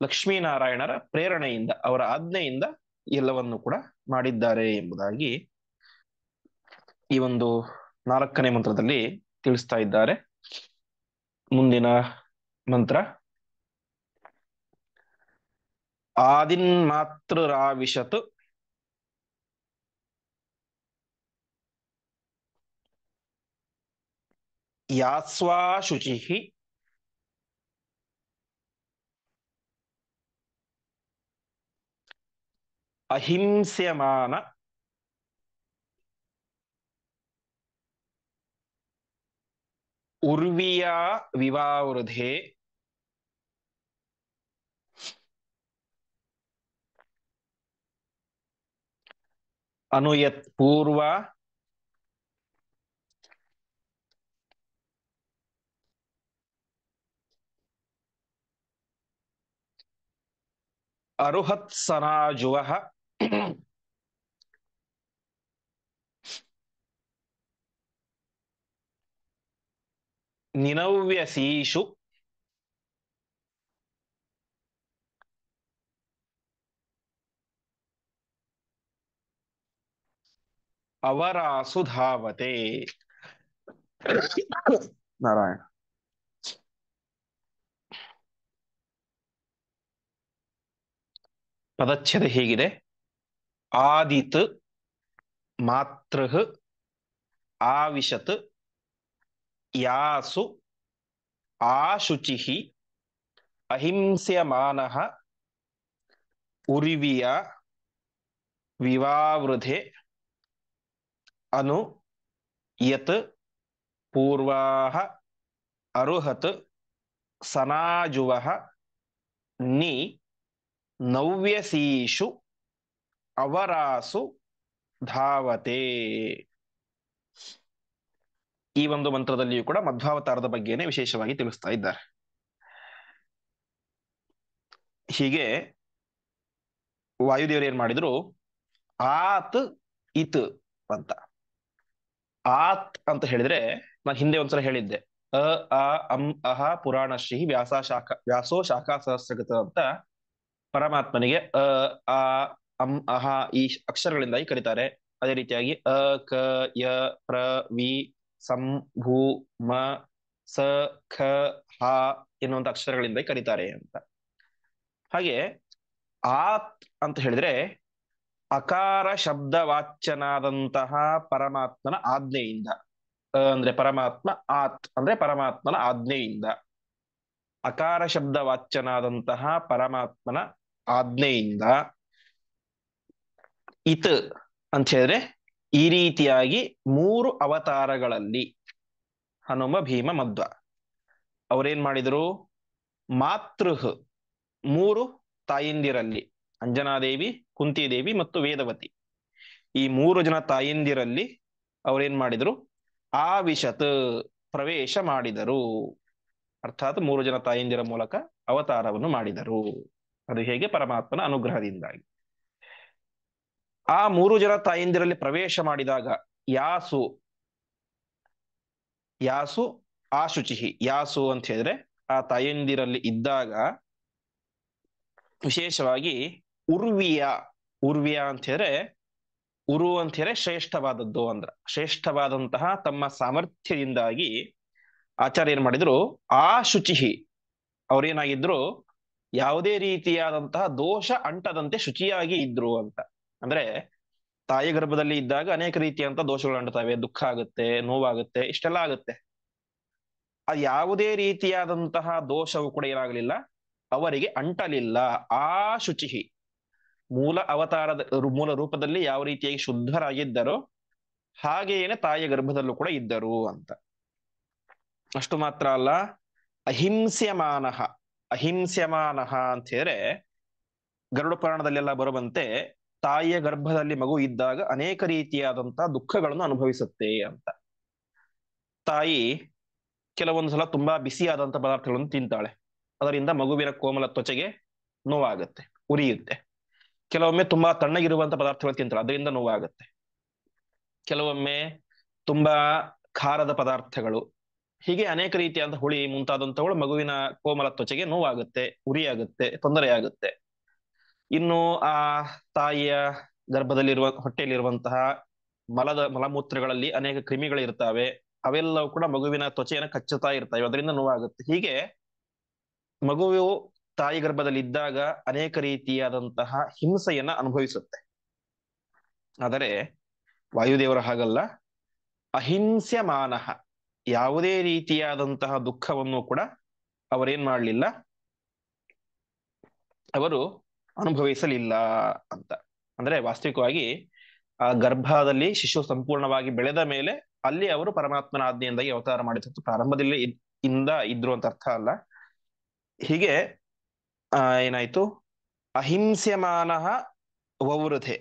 ಲಕ್ಷ್ಮೀನಾರಾಯಣರ ಪ್ರೇರಣೆಯಿಂದ, ಅವರ ಆಜ್ಞೆಯಿಂದ ಎಲ್ಲವನ್ನು ಕೂಡ ಮಾಡಿದ್ದಾರೆ ಎಂಬುದಾಗಿ ಈ ಒಂದು 4ನೇ ಮಂತ್ರದಲ್ಲಿ ತಿಳಿಸ್ತಾ ಇದ್ದಾರೆ. ಮುಂದಿನ ಮಂತ್ರ ಆದಿನ್ಮಾತೃರಾವಿಶತ್ ಯಾಸ್ವಾಶುಚಿಃ ಅಹಿಂಸ್ಯಮಾನ ಉರ್ವಿಯಾ ವಿವಾವೃಧೆ ಅನುಯತ್ ಪೂರ್ವ ಅರುಹತ್ಸನಾಜುವಃ ನಿನವ್ಯಸೀಷು ಅವರಾಸು ಧಾವತೆ. ನಾರಾಯಣ. ಪದಚ್ಛೇದ ಹೀಗಿದೆ: ಆದಿತ್ ಮಾತೃಃ ಆವಿಶತ್ ಯಾಸು ಆಶುಚಿಃ ಅಹಿಂಸ್ಯಮಾನಃ ಉರ್ವಿಯ ವಿವಾವೃಧೆ ಅನು ಯತ್ ಪೂರ್ವಾಹ ಅರುಹತ್ ಸನಾಜುವಃ ನಿ ನವ್ಯಸೀಷು ಅವರಾಸು ಧಾವತೆ. ಈ ಒಂದು ಮಂತ್ರದಲ್ಲಿಯೂ ಕೂಡ ಮಧ್ವಾವತಾರದ ಬಗ್ಗೆನೇ ವಿಶೇಷವಾಗಿ ತಿಳಿಸ್ತಾ ಇದ್ದಾರೆ. ಹೀಗೆ ವಾಯುದೇವರು ಏನ್ ಮಾಡಿದ್ರು, ಆತ್ ಇತ್ ಅಂತ. ಆತ್ ಅಂತ ಹೇಳಿದ್ರೆ ನಾನು ಹಿಂದೆ ಒಂದ್ಸಲ ಹೇಳಿದ್ದೆ, ಅ ಆ ಅಂ ಅಹ ಪುರಾಣಶ್ರೀ ವ್ಯಾಸೋ ಶಾಖಾ ಸಹಸ್ರಗತ ಅಂತ ಪರಮಾತ್ಮನಿಗೆ ಅ ಆ ಅಂ ಅಹ ಈ ಅಕ್ಷರಗಳಿಂದಾಗಿ ಕರೀತಾರೆ. ಅದೇ ರೀತಿಯಾಗಿ ಅ ಕ ಯ ಪ್ರ ವಿ ಸಂ ಭೂ ಮ ಸ ಖ ಹ ಎನ್ನುವಂತ ಅಕ್ಷರಗಳಿಂದ ಕರೀತಾರೆ ಅಂತ. ಹಾಗೆ ಆತ್ ಅಂತ ಹೇಳಿದ್ರೆ ಅಕಾರ ಶಬ್ದವಾಚ್ಯನಾದಂತಹ ಪರಮಾತ್ಮನ ಆಜ್ಞೆಯಿಂದ, ಅಂದ್ರೆ ಪರಮಾತ್ಮ, ಆತ್ ಅಂದ್ರೆ ಪರಮಾತ್ಮನ ಆಜ್ಞೆಯಿಂದ, ಅಕಾರ ಶಬ್ದವಾಚ್ಯನಾದಂತಹ ಪರಮಾತ್ಮನ ಆಜ್ಞೆಯಿಂದ, ಇತ್ ಅಂತ ಹೇಳಿದ್ರೆ ಈ ರೀತಿಯಾಗಿ 3 ಅವತಾರಗಳಲ್ಲಿ ಹನುಮ ಭೀಮ ಮಧ್ವ ಅವರೇನ್ ಮಾಡಿದರು, ಮಾತೃಹ್ 3 ತಾಯಿಂದಿರಲ್ಲಿ, ಅಂಜನಾದೇವಿ, ಕುಂತಿದೇವಿ ಮತ್ತು ವೇದವತಿ, ಈ 3 ಜನ ತಾಯಿಂದಿರಲ್ಲಿ ಅವರೇನ್ ಮಾಡಿದರು, ಆವಿಶತ್ ಪ್ರವೇಶ ಮಾಡಿದರು. ಅರ್ಥಾತ್ 3 ಜನ ತಾಯಿಂದಿರ ಮೂಲಕ ಅವತಾರವನ್ನು ಮಾಡಿದರು. ಅದು ಹೇಗೆ, ಪರಮಾತ್ಮನ ಅನುಗ್ರಹದಿಂದಾಗಿ. ಆ 3 ಜನ ತಾಯಿಂದಿರಲ್ಲಿ ಪ್ರವೇಶ ಮಾಡಿದಾಗ ಯಾಸು ಯಾಸು ಆಶುಚಿಹಿ, ಯಾಸು ಅಂತ ಹೇಳಿದ್ರೆ ಆ ತಾಯಂದಿರಲ್ಲಿ ಇದ್ದಾಗ ವಿಶೇಷವಾಗಿ ಉರ್ವಿಯ, ಉರ್ವಿಯ ಅಂತ ಹೇಳಿದ್ರೆ ಉರು ಅಂತ ಹೇಳಿದ್ರೆ ಶ್ರೇಷ್ಠವಾದದ್ದು ಅಂದ್ರ, ಶ್ರೇಷ್ಠವಾದಂತಹ ತಮ್ಮ ಸಾಮರ್ಥ್ಯದಿಂದಾಗಿ ಆಚಾರ್ಯ ಏನ್ ಮಾಡಿದ್ರು, ಆ ಶುಚಿಹಿ ಅವ್ರೇನಾಗಿದ್ರು, ಯಾವುದೇ ರೀತಿಯಾದಂತಹ ದೋಷ ಅಂಟದಂತೆ ಶುಚಿಯಾಗಿ ಇದ್ರು ಅಂತ. ಅಂದ್ರೆ ತಾಯಿ ಗರ್ಭದಲ್ಲಿ ಇದ್ದಾಗ ಅನೇಕ ರೀತಿಯಂತ ದೋಷಗಳು ಅಂಟುತ್ತವೆ, ದುಃಖ ಆಗುತ್ತೆ, ನೋವಾಗುತ್ತೆ, ಇಷ್ಟೆಲ್ಲ ಆಗುತ್ತೆ. ಆ ಯಾವುದೇ ರೀತಿಯಾದಂತಹ ದೋಷವು ಕೂಡ ಏನಾಗಲಿಲ್ಲ, ಅವರಿಗೆ ಅಂಟಲಿಲ್ಲ. ಆ ಶುಚಿಹಿ ಮೂಲ ಅವತಾರದ ಮೂಲ ರೂಪದಲ್ಲಿ ಯಾವ ರೀತಿಯಾಗಿ ಶುದ್ಧರಾಗಿದ್ದರೋ ಹಾಗೇನೆ ತಾಯಿಯ ಗರ್ಭದಲ್ಲೂ ಕೂಡ ಇದ್ದರು ಅಂತ. ಅಷ್ಟು ಮಾತ್ರ ಅಲ್ಲ, ಅಹಿಂಸ್ಯಮಾನಃ, ಅಹಿಂಸ್ಯಮಾನಃ ಅಂತ ಹೇಳಿದ್ರೆ ಗರುಡ ಪುರಾಣದಲ್ಲೆಲ್ಲ ಬರುವಂತೆ ತಾಯಿಯ ಗರ್ಭದಲ್ಲಿ ಮಗು ಇದ್ದಾಗ ಅನೇಕ ರೀತಿಯಾದಂತಹ ದುಃಖಗಳನ್ನು ಅನುಭವಿಸುತ್ತೆ ಅಂತ. ತಾಯಿ ಕೆಲವೊಂದು ಸಲ ತುಂಬಾ ಬಿಸಿಯಾದಂತ ಪದಾರ್ಥಗಳನ್ನು ತಿಂತಾಳೆ, ಅದರಿಂದ ಮಗುವಿನ ಕೋಮಲ ತ್ವಚೆಗೆ ನೋವಾಗುತ್ತೆ, ಉರಿಯುತ್ತೆ. ಕೆಲವೊಮ್ಮೆ ತುಂಬಾ ತಣ್ಣಗಿರುವಂತ ಪದಾರ್ಥಗಳು ತಿಂತಾಳೆ, ಅದರಿಂದ ನೋವಾಗುತ್ತೆ. ಕೆಲವೊಮ್ಮೆ ತುಂಬಾ ಖಾರದ ಪದಾರ್ಥಗಳು, ಹೀಗೆ ಅನೇಕ ರೀತಿಯಾದ ಹುಳಿ ಮುಂತಾದಂತವುಗಳು ಮಗುವಿನ ಕೋಮಲ ತ್ವಚೆಗೆ ನೋವಾಗುತ್ತೆ, ಉರಿಯಾಗುತ್ತೆ, ತೊಂದರೆಯಾಗುತ್ತೆ. ಇನ್ನು ಆ ತಾಯಿಯ ಗರ್ಭದಲ್ಲಿರುವ ಹೊಟ್ಟೆಯಲ್ಲಿರುವಂತಹ ಮಲಮೂತ್ರಗಳಲ್ಲಿ ಅನೇಕ ಕ್ರಿಮಿಗಳಿರ್ತವೆ, ಅವೆಲ್ಲವೂ ಕೂಡ ಮಗುವಿನ ತ್ವಚೆಯನ್ನು ಕಚ್ಚುತ್ತಾ ಇರ್ತವೆ, ಅದರಿಂದ ನೋವಾಗುತ್ತೆ. ಹೀಗೆ ಮಗುವು ತಾಯಿ ಗರ್ಭದಲ್ಲಿ ಇದ್ದಾಗ ಅನೇಕ ರೀತಿಯಾದಂತಹ ಹಿಂಸೆಯನ್ನ ಅನುಭವಿಸುತ್ತೆ. ಆದರೆ ವಾಯುದೇವರ ಹಾಗಲ್ಲ, ಅಹಿಂಸ್ಯಮಾನಃ, ಯಾವುದೇ ರೀತಿಯಾದಂತಹ ದುಃಖವನ್ನು ಕೂಡ ಅವರೇನ್ ಮಾಡಲಿಲ್ಲ, ಅವರು ಅನುಭವಿಸಲಿಲ್ಲ ಅಂತ. ಅಂದ್ರೆ ವಾಸ್ತವಿಕವಾಗಿ ಆ ಗರ್ಭದಲ್ಲಿ ಶಿಶು ಸಂಪೂರ್ಣವಾಗಿ ಬೆಳೆದ ಮೇಲೆ ಅಲ್ಲಿ ಅವರು ಪರಮಾತ್ಮನ ಆಜ್ಞೆಯಿಂದಾಗಿ ಅವತಾರ ಮಾಡಿದ್ದು, ಪ್ರಾರಂಭದಲ್ಲಿ ಇಂದ ಇದ್ರು ಅಂತ ಅರ್ಥ ಅಲ್ಲ. ಹೀಗೆ ಏನಾಯ್ತು, ಅಹಿಂಸ್ಯಮಾನಃ ವವೃಧೆ,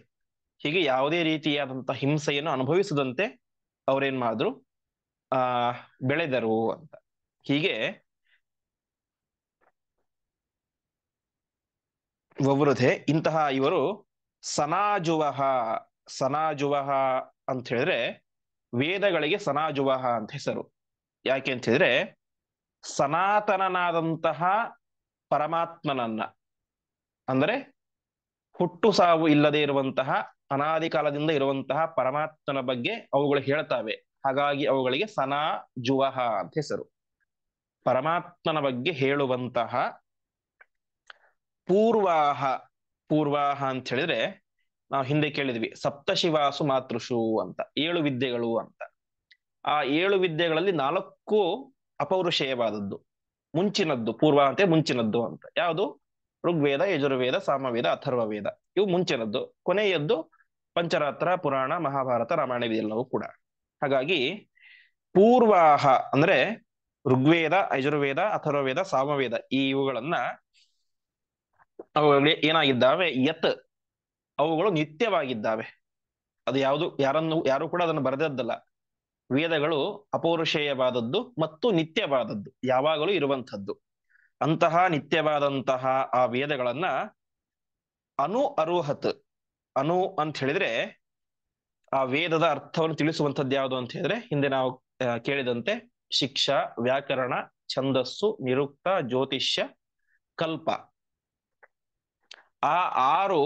ಹೀಗೆ ಯಾವುದೇ ರೀತಿಯಾದಂತಹ ಹಿಂಸೆಯನ್ನು ಅನುಭವಿಸದಂತೆ ಅವ್ರೇನ್ ಮಾಡಿದ್ರು, ಆ ಬೆಳೆದರು ಅಂತ. ಹೀಗೆ ವವೃಧೆ ಇಂತಹ ಇವರು ಸನಾಜುವಹ, ಸನಾಜುವಹ ಅಂತ ಹೇಳಿದ್ರೆ ವೇದಗಳಿಗೆ ಸನಾಜುವಹ ಅಂತ ಹೆಸರು. ಯಾಕೆ ಅಂತ ಹೇಳಿದ್ರೆ ಸನಾತನನಾದಂತಹ ಪರಮಾತ್ಮನನ್ನ, ಅಂದ್ರೆ ಹುಟ್ಟು ಸಾವು ಇಲ್ಲದೆ ಇರುವಂತಹ ಅನಾದಿ ಕಾಲದಿಂದ ಇರುವಂತಹ ಪರಮಾತ್ಮನ ಬಗ್ಗೆ ಅವುಗಳು ಹೇಳ್ತಾವೆ. ಹಾಗಾಗಿ ಅವುಗಳಿಗೆ ಸನಾಜುವಹ ಅಂತ ಹೆಸರು. ಪರಮಾತ್ಮನ ಬಗ್ಗೆ ಹೇಳುವಂತಹ ಪೂರ್ವಾಹ, ಪೂರ್ವಾಹ ಅಂತ ಹೇಳಿದ್ರೆ ನಾವು ಹಿಂದೆ ಕೇಳಿದ್ವಿ ಸಪ್ತಶಿವಾಸು ಮಾತೃಷು ಅಂತ, 7 ವಿದ್ಯೆಗಳು ಅಂತ. ಆ 7 ವಿದ್ಯೆಗಳಲ್ಲಿ 4 ಅಪೌರುಷೇಯವಾದದ್ದು, ಮುಂಚಿನದ್ದು. ಪೂರ್ವ ಅಂತೆ ಮುಂಚಿನದ್ದು ಅಂತ ಯಾವುದು? ಋಗ್ವೇದ, ಯಜುರ್ವೇದ, ಸಾಮವೇದ, ಅಥರ್ವವೇದ. ಇವು ಮುಂಚಿನದ್ದು. ಕೊನೆಯದ್ದು ಪಂಚರಾತ್ರ, ಪುರಾಣ, ಮಹಾಭಾರತ, ರಾಮಾಯಣ ಇದೆಲ್ಲವೂ ಕೂಡ. ಹಾಗಾಗಿ ಪೂರ್ವಾಹ ಅಂದ್ರೆ ಋಗ್ವೇದ, ಯಜುರ್ವೇದ, ಅಥರ್ವವೇದ, ಸಾಮವೇದ ಇವುಗಳನ್ನ ಅವುಗಳಿಗೆ ಏನಾಗಿದ್ದಾವೆ? ಯತ್, ಅವುಗಳು ನಿತ್ಯವಾಗಿದ್ದಾವೆ. ಅದು ಯಾವುದು ಯಾರು ಕೂಡ ಅದನ್ನು ಬರೆದದ್ದಲ್ಲ. ವೇದಗಳು ಅಪೌರುಷೇಯವಾದದ್ದು ಮತ್ತು ನಿತ್ಯವಾದದ್ದು, ಯಾವಾಗಲೂ ಇರುವಂಥದ್ದು. ಅಂತಹ ನಿತ್ಯವಾದಂತಹ ಆ ವೇದಗಳನ್ನ ಅರುಹತ್. ಅನು ಅಂತ ಹೇಳಿದ್ರೆ ಆ ವೇದದ ಅರ್ಥವನ್ನು ತಿಳಿಸುವಂಥದ್ದು ಯಾವುದು ಅಂತ ಹೇಳಿದ್ರೆ, ಹಿಂದೆ ನಾವು ಕೇಳಿದಂತೆ ಶಿಕ್ಷಾ, ವ್ಯಾಕರಣ, ಛಂದಸ್ಸು, ನಿರುಕ್ತ, ಜ್ಯೋತಿಷ್ಯ, ಕಲ್ಪ. ಆ 6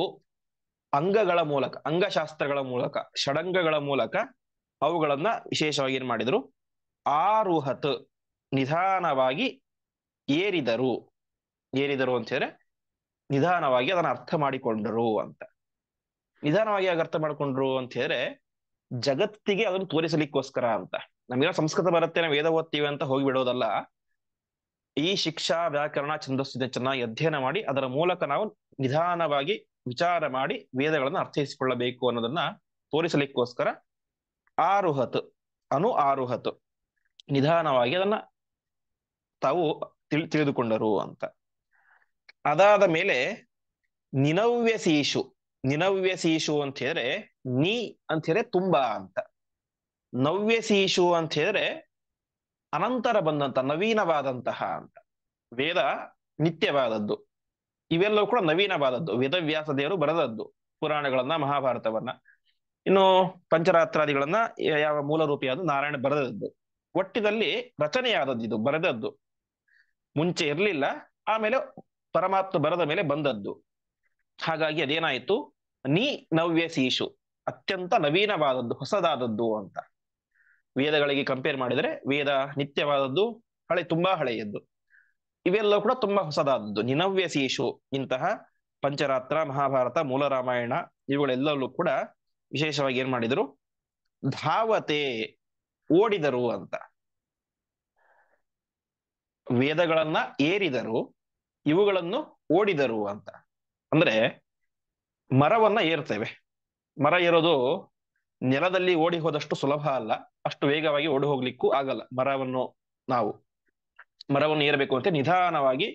ಅಂಗಗಳ ಮೂಲಕ, ಅಂಗಶಾಸ್ತ್ರಗಳ ಮೂಲಕ, ಷಡಂಗಗಳ ಮೂಲಕ ಅವುಗಳನ್ನ ವಿಶೇಷವಾಗಿ ಏನ್ ಮಾಡಿದ್ರು? ಆರುಹತ್, ನಿಧಾನವಾಗಿ ಏರಿದರು. ಏರಿದರು ಅಂತ ಹೇಳಿದ್ರೆ ನಿಧಾನವಾಗಿ ಅದನ್ನ ಅರ್ಥ ಮಾಡಿಕೊಂಡರು ಅಂತ. ನಿಧಾನವಾಗಿ ಆಗ ಅರ್ಥ ಮಾಡ್ಕೊಂಡ್ರು ಅಂತ ಹೇಳಿದ್ರೆ ಜಗತ್ತಿಗೆ ಅದನ್ನು ತೋರಿಸಲಿಕ್ಕೋಸ್ಕರ ಅಂತ. ನಮಗೆಲ್ಲ ಸಂಸ್ಕೃತ ಬರುತ್ತೆ, ನಾವು ವೇದ ಓದ್ತೀವಿ ಅಂತ ಹೋಗಿ ಬಿಡೋದಲ್ಲ. ಈ ಶಿಕ್ಷಾ, ವ್ಯಾಕರಣ, ಛಂದಸ್ಸು ಚೆನ್ನಾಗಿ ಅಧ್ಯಯನ ಮಾಡಿ ಅದರ ಮೂಲಕ ನಾವು ನಿಧಾನವಾಗಿ ವಿಚಾರ ಮಾಡಿ ವೇದಗಳನ್ನು ಅರ್ಥೈಸಿಕೊಳ್ಳಬೇಕು ಅನ್ನೋದನ್ನ ತೋರಿಸಲಿಕ್ಕೋಸ್ಕರ ಆರುಹತ್, ಆರುಹತ್, ನಿಧಾನವಾಗಿ ಅದನ್ನ ತಾವು ತಿಳಿದುಕೊಂಡರು ಅಂತ. ಅದಾದ ಮೇಲೆ ನಿನವ್ಯಸೀಷು. ನಿನವ್ಯಸೀಷು ಅಂತ ಹೇಳಿದ್ರೆ ನೀ ಅಂತ ಹೇಳಿದ್ರೆ ತುಂಬಾ ಅಂತ. ನವ್ಯಸೀಷು ಅಂತ ಹೇಳಿದ್ರೆ ಅನಂತರ ಬಂದಂತ, ನವೀನವಾದಂತಹ ಅಂತ. ವೇದ ನಿತ್ಯವಾದದ್ದು, ಇವೆಲ್ಲವೂ ಕೂಡ ನವೀನವಾದದ್ದು. ವೇದವ್ಯಾಸ ದೇವರು ಬರೆದದ್ದು ಪುರಾಣಗಳನ್ನ, ಮಹಾಭಾರತವನ್ನ. ಇನ್ನು ಪಂಚರಾತ್ರಾದಿಗಳನ್ನ ಯಾವ ಮೂಲ ರೂಪಿಯಾದ ನಾರಾಯಣ ಬರೆದದ್ದು. ಒಟ್ಟಿನಲ್ಲಿ ರಚನೆಯಾದದ್ದು, ಇದು ಬರೆದದ್ದು. ಮುಂಚೆ ಇರಲಿಲ್ಲ, ಆಮೇಲೆ ಪರಮಾತ್ಮ ಬರೆದ ಮೇಲೆ ಬಂದದ್ದು. ಹಾಗಾಗಿ ಅದೇನಾಯಿತು? ನೀ ನವ್ಯಸೀಷು, ಅತ್ಯಂತ ನವೀನವಾದದ್ದು, ಹೊಸದಾದದ್ದು ಅಂತ. ವೇದಗಳಿಗೆ ಕಂಪೇರ್ ಮಾಡಿದರೆ ವೇದ ನಿತ್ಯವಾದದ್ದು, ತುಂಬಾ ಹಳೆಯದ್ದು. ಇವೆಲ್ಲವೂ ಕೂಡ ತುಂಬಾ ಹೊಸದಾದದ್ದು. ನಿನವ್ಯಸೀಷು, ಇಂತಹ ಪಂಚರಾತ್ರ, ಮಹಾಭಾರತ, ಮೂಲ ರಾಮಾಯಣ ಇವುಗಳೆಲ್ಲವೂ ಕೂಡ ವಿಶೇಷವಾಗಿ ಏನ್ ಮಾಡಿದ್ರು? ಧಾವತೆ, ಓಡಿದರು ಅಂತ. ವೇದಗಳನ್ನ ಏರಿದರು, ಇವುಗಳನ್ನು ಓಡಿದರು ಅಂತ. ಅಂದ್ರೆ ಮರವನ್ನ ಏರ್ತೇವೆ. ಮರ ಏರೋದು ನೆಲದಲ್ಲಿ ಓಡಿ ಹೋದಷ್ಟು ಸುಲಭ ಅಲ್ಲ, ಅಷ್ಟು ವೇಗವಾಗಿ ಓಡಿ ಹೋಗ್ಲಿಕ್ಕೂ ಆಗಲ್ಲ. ಮರವನ್ನು ಏರಬೇಕು ಅಂತ ನಿಧಾನವಾಗಿ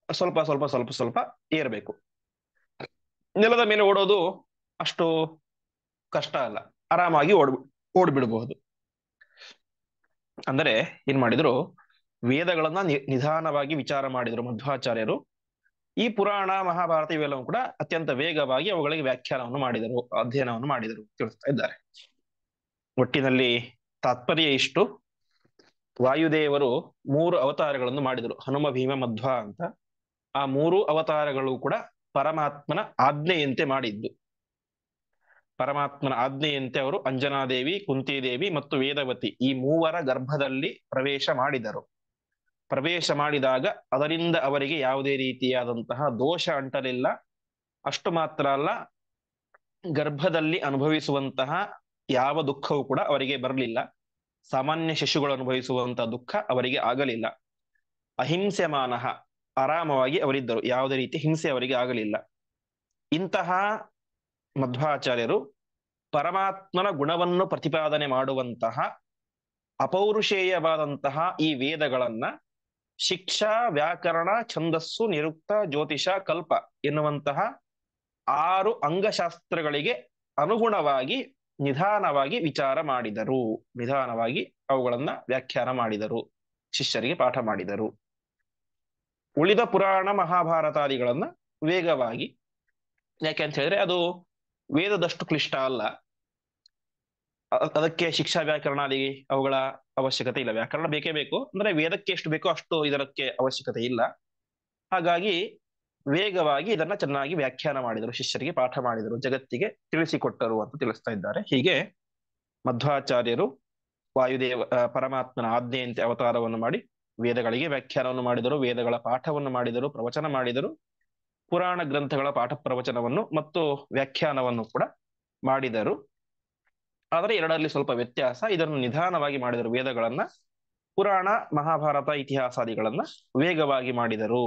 ಸ್ವಲ್ಪ ಸ್ವಲ್ಪ ಸ್ವಲ್ಪ ಸ್ವಲ್ಪ ಏರಬೇಕು. ನೆಲದ ಮೇಲೆ ಓಡೋದು ಅಷ್ಟು ಕಷ್ಟ ಅಲ್ಲ, ಆರಾಮಾಗಿ ಓಡ್ಬಿಡಬಹುದು. ಅಂದರೆ ಏನ್ ಮಾಡಿದ್ರು? ವೇದಗಳನ್ನ ನಿಧಾನವಾಗಿ ವಿಚಾರ ಮಾಡಿದ್ರು ಮಧ್ವಾಚಾರ್ಯರು. ಈ ಪುರಾಣ, ಮಹಾಭಾರತ ಇವೆಲ್ಲವೂ ಕೂಡ ಅತ್ಯಂತ ವೇಗವಾಗಿ ಅವುಗಳಿಗೆ ವ್ಯಾಖ್ಯಾನವನ್ನು ಮಾಡಿದರು, ಅಧ್ಯಯನವನ್ನು ಮಾಡಿದರು ತಿಳಿಸ್ತಾ ಇದ್ದಾರೆ. ಒಟ್ಟಿನಲ್ಲಿ ತಾತ್ಪರ್ಯ ಇಷ್ಟು. ವಾಯುದೇವರು 3 ಅವತಾರಗಳನ್ನು ಮಾಡಿದರು, ಹನುಮ, ಭೀಮ, ಮಧ್ವ ಅಂತ. ಆ 3 ಅವತಾರಗಳು ಕೂಡ ಪರಮಾತ್ಮನ ಆಜ್ಞೆಯಂತೆ ಮಾಡಿದ್ದು. ಪರಮಾತ್ಮನ ಆಜ್ಞೆಯಂತೆ ಅವರು ಅಂಜನಾದೇವಿ, ಕುಂತಿದೇವಿ ಮತ್ತು ವೇದವತಿ ಈ 3ರ ಗರ್ಭದಲ್ಲಿ ಪ್ರವೇಶ ಮಾಡಿದರು. ಪ್ರವೇಶ ಮಾಡಿದಾಗ ಅದರಿಂದ ಅವರಿಗೆ ಯಾವುದೇ ರೀತಿಯಾದಂತಹ ದೋಷ ಅಂಟಲಿಲ್ಲ. ಅಷ್ಟು ಮಾತ್ರ ಅಲ್ಲ, ಗರ್ಭದಲ್ಲಿ ಅನುಭವಿಸುವಂತಹ ಯಾವ ದುಃಖವೂ ಕೂಡ ಅವರಿಗೆ ಬರಲಿಲ್ಲ. ಸಾಮಾನ್ಯ ಶಿಶುಗಳು ಅನುಭವಿಸುವಂತಹ ದುಃಖ ಅವರಿಗೆ ಆಗಲಿಲ್ಲ. ಅಹಿಂಸೆಮಾನಃ, ಆರಾಮವಾಗಿ ಅವರಿದ್ದರು, ಯಾವುದೇ ರೀತಿ ಹಿಂಸೆ ಅವರಿಗೆ ಆಗಲಿಲ್ಲ. ಇಂತಹ ಮಧ್ವಾಚಾರ್ಯರು ಪರಮಾತ್ಮನ ಗುಣವನ್ನು ಪ್ರತಿಪಾದನೆ ಮಾಡುವಂತಹ ಅಪೌರುಷೇಯವಾದಂತಹ ಈ ವೇದಗಳನ್ನ ಶಿಕ್ಷಾ, ವ್ಯಾಕರಣ, ಛಂದಸ್ಸು, ನಿರುಕ್ತ, ಜ್ಯೋತಿಷ, ಕಲ್ಪ ಎನ್ನುವಂತಹ 6 ಅಂಗಶಾಸ್ತ್ರಗಳಿಗೆ ಅನುಗುಣವಾಗಿ ನಿಧಾನವಾಗಿ ವಿಚಾರ ಮಾಡಿದರು. ನಿಧಾನವಾಗಿ ಅವುಗಳನ್ನ ವ್ಯಾಖ್ಯಾನ ಮಾಡಿದರು, ಶಿಷ್ಯರಿಗೆ ಪಾಠ ಮಾಡಿದರು. ಉಳಿದ ಪುರಾಣ, ಮಹಾಭಾರತಾದಿಗಳನ್ನ ವೇಗವಾಗಿ, ಯಾಕೆಂತ ಹೇಳಿದ್ರೆ ಅದು ವೇದದಷ್ಟು ಕ್ಲಿಷ್ಟ ಅಲ್ಲ. ಅದಕ್ಕೆ ಶಿಕ್ಷಾ, ವ್ಯಾಕರಣಾದಿ ಅವುಗಳ ಅವಶ್ಯಕತೆ ಇಲ್ಲ. ವ್ಯಾಕರಣ ಬೇಕೇ ಬೇಕು, ಅಂದ್ರೆ ವೇದಕ್ಕೆ ಎಷ್ಟು ಬೇಕೋ ಅಷ್ಟು ಇದಕ್ಕೆ ಅವಶ್ಯಕತೆ ಇಲ್ಲ. ಹಾಗಾಗಿ ವೇಗವಾಗಿ ಇದನ್ನ ಚೆನ್ನಾಗಿ ವ್ಯಾಖ್ಯಾನ ಮಾಡಿದರು, ಶಿಷ್ಯರಿಗೆ ಪಾಠ ಮಾಡಿದರು, ಜಗತ್ತಿಗೆ ತಿಳಿಸಿಕೊಟ್ಟರು ಅಂತ ತಿಳಿಸ್ತಾ ಇದ್ದಾರೆ. ಹೀಗೆ ಮಧ್ವಾಚಾರ್ಯರು ವಾಯುದೇವ ಪರಮಾತ್ಮನ ಆಜ್ಞೆಯಂತೆ ಅವತಾರವನ್ನು ಮಾಡಿ ವೇದಗಳಿಗೆ ವ್ಯಾಖ್ಯಾನವನ್ನು ಮಾಡಿದರು, ವೇದಗಳ ಪಾಠವನ್ನು ಮಾಡಿದರು, ಪ್ರವಚನ ಮಾಡಿದರು. ಪುರಾಣ ಗ್ರಂಥಗಳ ಪಾಠ ಪ್ರವಚನವನ್ನು ಮತ್ತು ವ್ಯಾಖ್ಯಾನವನ್ನು ಕೂಡ ಮಾಡಿದರು. ಆದರೆ ಎರಡರಲ್ಲಿ ಸ್ವಲ್ಪ ವ್ಯತ್ಯಾಸ. ಇದನ್ನು ನಿಧಾನವಾಗಿ ಮಾಡಿದರು. ವೇದಗಳನ್ನ, ಪುರಾಣ ಮಹಾಭಾರತ ಇತಿಹಾಸಾದಿಗಳನ್ನ ವೇಗವಾಗಿ ಮಾಡಿದರು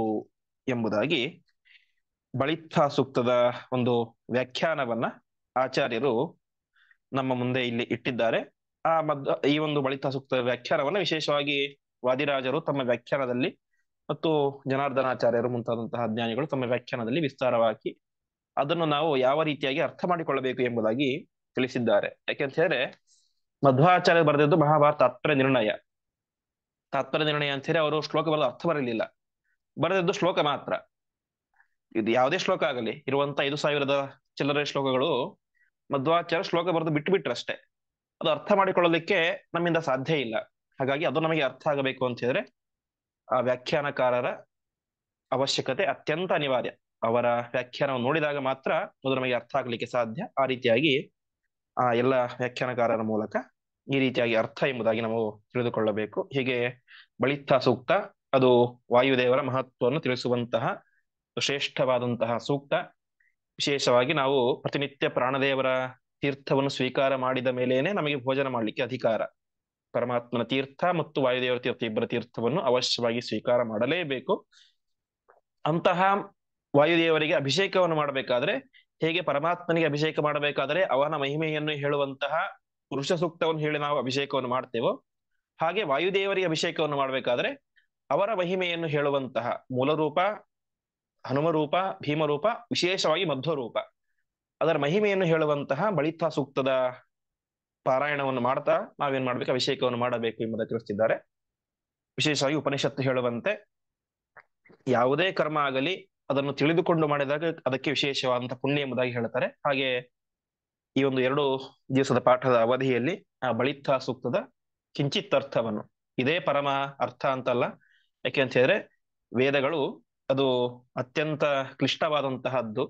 ಎಂಬುದಾಗಿ ಬಳಿತ್ಥ ಸೂಕ್ತದ ಒಂದು ವ್ಯಾಖ್ಯಾನವನ್ನ ಆಚಾರ್ಯರು ನಮ್ಮ ಮುಂದೆ ಇಲ್ಲಿ ಇಟ್ಟಿದ್ದಾರೆ. ಈ ಒಂದು ಬಳಿತ್ಥ ಸೂಕ್ತದ ವ್ಯಾಖ್ಯಾನವನ್ನ ವಿಶೇಷವಾಗಿ ವಾದಿರಾಜರು ತಮ್ಮ ವ್ಯಾಖ್ಯಾನದಲ್ಲಿ ಮತ್ತು ಜನಾರ್ದನಾಚಾರ್ಯರು ಮುಂತಾದಂತಹ ಜ್ಞಾನಿಗಳು ತಮ್ಮ ವ್ಯಾಖ್ಯಾನದಲ್ಲಿ ವಿಸ್ತಾರವಾಗಿ ಅದನ್ನು ನಾವು ಯಾವ ರೀತಿಯಾಗಿ ಅರ್ಥ ಮಾಡಿಕೊಳ್ಳಬೇಕು ಎಂಬುದಾಗಿ ತಿಳಿಸಿದ್ದಾರೆ. ಯಾಕೆಂತ ಹೇಳಿದ್ರೆ ಮಧ್ವಾಚಾರ್ಯ ಬರೆದಿದ್ದು ಮಹಾಭಾರತ ತಾತ್ಪರ್ಯ ನಿರ್ಣಯ. ತಾತ್ಪರ್ಯ ನಿರ್ಣಯ ಅಂತ ಹೇಳಿ ಅವರು ಶ್ಲೋಕ ಬರೆದು ಅರ್ಥ ಬರಲಿಲ್ಲ, ಬರೆದಿದ್ದು ಶ್ಲೋಕ ಮಾತ್ರ. ಇದು ಯಾವುದೇ ಶ್ಲೋಕ ಆಗಲಿ, ಇರುವಂತ 5,000 ಚಿಲ್ಲರೆ ಶ್ಲೋಕಗಳು ಮಧ್ವಾಚಾರ್ಯ ಶ್ಲೋಕ ಬರೆದು ಬಿಟ್ಟುಬಿಟ್ರಷ್ಟೇ. ಅದು ಅರ್ಥ ಮಾಡಿಕೊಳ್ಳಲಿಕ್ಕೆ ನಮ್ಮಿಂದ ಸಾಧ್ಯ ಇಲ್ಲ. ಹಾಗಾಗಿ ಅದು ನಮಗೆ ಅರ್ಥ ಆಗಬೇಕು ಅಂತ ಹೇಳಿದ್ರೆ ಆ ವ್ಯಾಖ್ಯಾನಕಾರರ ಅವಶ್ಯಕತೆ ಅತ್ಯಂತ ಅನಿವಾರ್ಯ. ಅವರ ವ್ಯಾಖ್ಯಾನವನ್ನು ನೋಡಿದಾಗ ಮಾತ್ರ ಅದು ನಮಗೆ ಅರ್ಥ ಆಗ್ಲಿಕ್ಕೆ ಸಾಧ್ಯ. ಆ ರೀತಿಯಾಗಿ ಆ ಎಲ್ಲ ವ್ಯಾಖ್ಯಾನಕಾರರ ಮೂಲಕ ಈ ರೀತಿಯಾಗಿ ಅರ್ಥ ಎಂಬುದಾಗಿ ನಾವು ತಿಳಿದುಕೊಳ್ಳಬೇಕು. ಹೀಗೆ ಬಳಿತ್ಥ ಸೂಕ್ತ ಅದು ವಾಯುದೇವರ ಮಹತ್ವವನ್ನು ತಿಳಿಸುವಂತಹ ಶ್ರೇಷ್ಠವಾದಂತಹ ಸೂಕ್ತ. ವಿಶೇಷವಾಗಿ ನಾವು ಪ್ರತಿನಿತ್ಯ ಪ್ರಾಣದೇವರ ತೀರ್ಥವನ್ನು ಸ್ವೀಕಾರ ಮಾಡಿದ ಮೇಲೇನೆ ನಮಗೆ ಭೋಜನ ಮಾಡಲಿಕ್ಕೆ ಅಧಿಕಾರ. ಪರಮಾತ್ಮನ ತೀರ್ಥ ಮತ್ತು ವಾಯುದೇವರ ತೀರ್ಥ ಇಬ್ಬರ ತೀರ್ಥವನ್ನು ಅವಶ್ಯವಾಗಿ ಸ್ವೀಕಾರ ಮಾಡಲೇಬೇಕು. ಅಂತಹ ವಾಯುದೇವರಿಗೆ ಅಭಿಷೇಕವನ್ನು ಮಾಡಬೇಕಾದ್ರೆ ಹೇಗೆ ಪರಮಾತ್ಮನಿಗೆ ಅಭಿಷೇಕ ಮಾಡಬೇಕಾದರೆ ಅವನ ಮಹಿಮೆಯನ್ನು ಹೇಳುವಂತಹ ಪುರುಷ ಸೂಕ್ತವನ್ನು ಹೇಳಿ ನಾವು ಅಭಿಷೇಕವನ್ನು ಮಾಡ್ತೇವೋ, ಹಾಗೆ ವಾಯುದೇವರಿಗೆ ಅಭಿಷೇಕವನ್ನು ಮಾಡಬೇಕಾದ್ರೆ ಅವರ ಮಹಿಮೆಯನ್ನು ಹೇಳುವಂತಹ ಮೂಲರೂಪ, ಹನುಮರೂಪ, ಭೀಮರೂಪ, ವಿಶೇಷವಾಗಿ ಮಧ್ವರೂಪ, ಅದರ ಮಹಿಮೆಯನ್ನು ಹೇಳುವಂತಹ ಬಳಿತ್ಥ ಸೂಕ್ತದ ಪಾರಾಯಣವನ್ನು ಮಾಡ್ತಾ ನಾವೇನ್ ಮಾಡ್ಬೇಕು, ಅಭಿಷೇಕವನ್ನು ಮಾಡಬೇಕು ಎಂಬುದನ್ನು ತಿಳಿಸ್ತಿದ್ದಾರೆ. ವಿಶೇಷವಾಗಿ ಉಪನಿಷತ್ತು ಹೇಳುವಂತೆ ಯಾವುದೇ ಕರ್ಮ ಆಗಲಿ ಅದನ್ನು ತಿಳಿದುಕೊಂಡು ಮಾಡಿದಾಗ ಅದಕ್ಕೆ ವಿಶೇಷವಾದಂತಹ ಪುಣ್ಯ ಎಂಬುದಾಗಿ ಹೇಳ್ತಾರೆ. ಹಾಗೆ ಈ ಒಂದು 2 ದಿವಸದ ಪಾಠದ ಅವಧಿಯಲ್ಲಿ ಆ ಬಳಿತ್ಥ ಸೂಕ್ತದ ಕಿಂಚಿತ್ ಅರ್ಥವನ್ನು, ಇದೇ ಪರಮ ಅರ್ಥ ಅಂತಲ್ಲ, ಯಾಕೆ ಅಂತ ಹೇಳಿದ್ರೆ ವೇದಗಳು ಅದು ಅತ್ಯಂತ ಕ್ಲಿಷ್ಟವಾದಂತಹದ್ದು.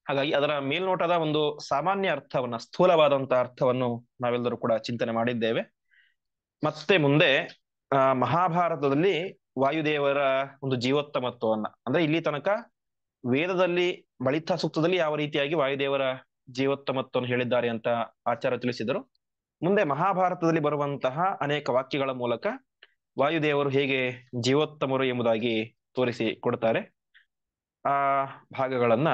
ಹಾಗಾಗಿ ಅದರ ಮೇಲ್ನೋಟದ ಒಂದು ಸಾಮಾನ್ಯ ಅರ್ಥವನ್ನ, ಸ್ಥೂಲವಾದಂತಹ ಅರ್ಥವನ್ನು ನಾವೆಲ್ಲರೂ ಕೂಡ ಚಿಂತನೆ ಮಾಡಿದ್ದೇವೆ. ಮತ್ತೆ ಮುಂದೆ ಮಹಾಭಾರತದಲ್ಲಿ ವಾಯುದೇವರ ಒಂದು ಜೀವೋತ್ತಮತ್ವವನ್ನ, ಅಂದ್ರೆ ಇಲ್ಲಿ ತನಕ ವೇದದಲ್ಲಿ ಬಳಿತ್ಥ ಸೂಕ್ತದಲ್ಲಿ ಯಾವ ರೀತಿಯಾಗಿ ವಾಯುದೇವರ ಜೀವೋತ್ತಮತ್ವವನ್ನು ಹೇಳಿದ್ದಾರೆ ಅಂತ ಆಚಾರ್ಯ ತಿಳಿಸಿದರು. ಮುಂದೆ ಮಹಾಭಾರತದಲ್ಲಿ ಬರುವಂತಹ ಅನೇಕ ವಾಕ್ಯಗಳ ಮೂಲಕ ವಾಯುದೇವರು ಹೇಗೆ ಜೀವೋತ್ತಮರು ಎಂಬುದಾಗಿ ತೋರಿಸಿ ಕೊಡ್ತಾರೆ. ಆ ಭಾಗಗಳನ್ನ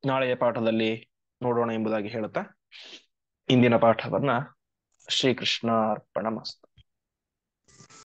ನಾಳೆಯ ಪಾಠದಲ್ಲಿ ನೋಡೋಣ ಎಂಬುದಾಗಿ ಹೇಳುತ್ತಾ ಇಂದಿನ ಪಾಠವನ್ನ ಶ್ರೀಕೃಷ್ಣ ಅರ್ಪಣಮಸ್ತು.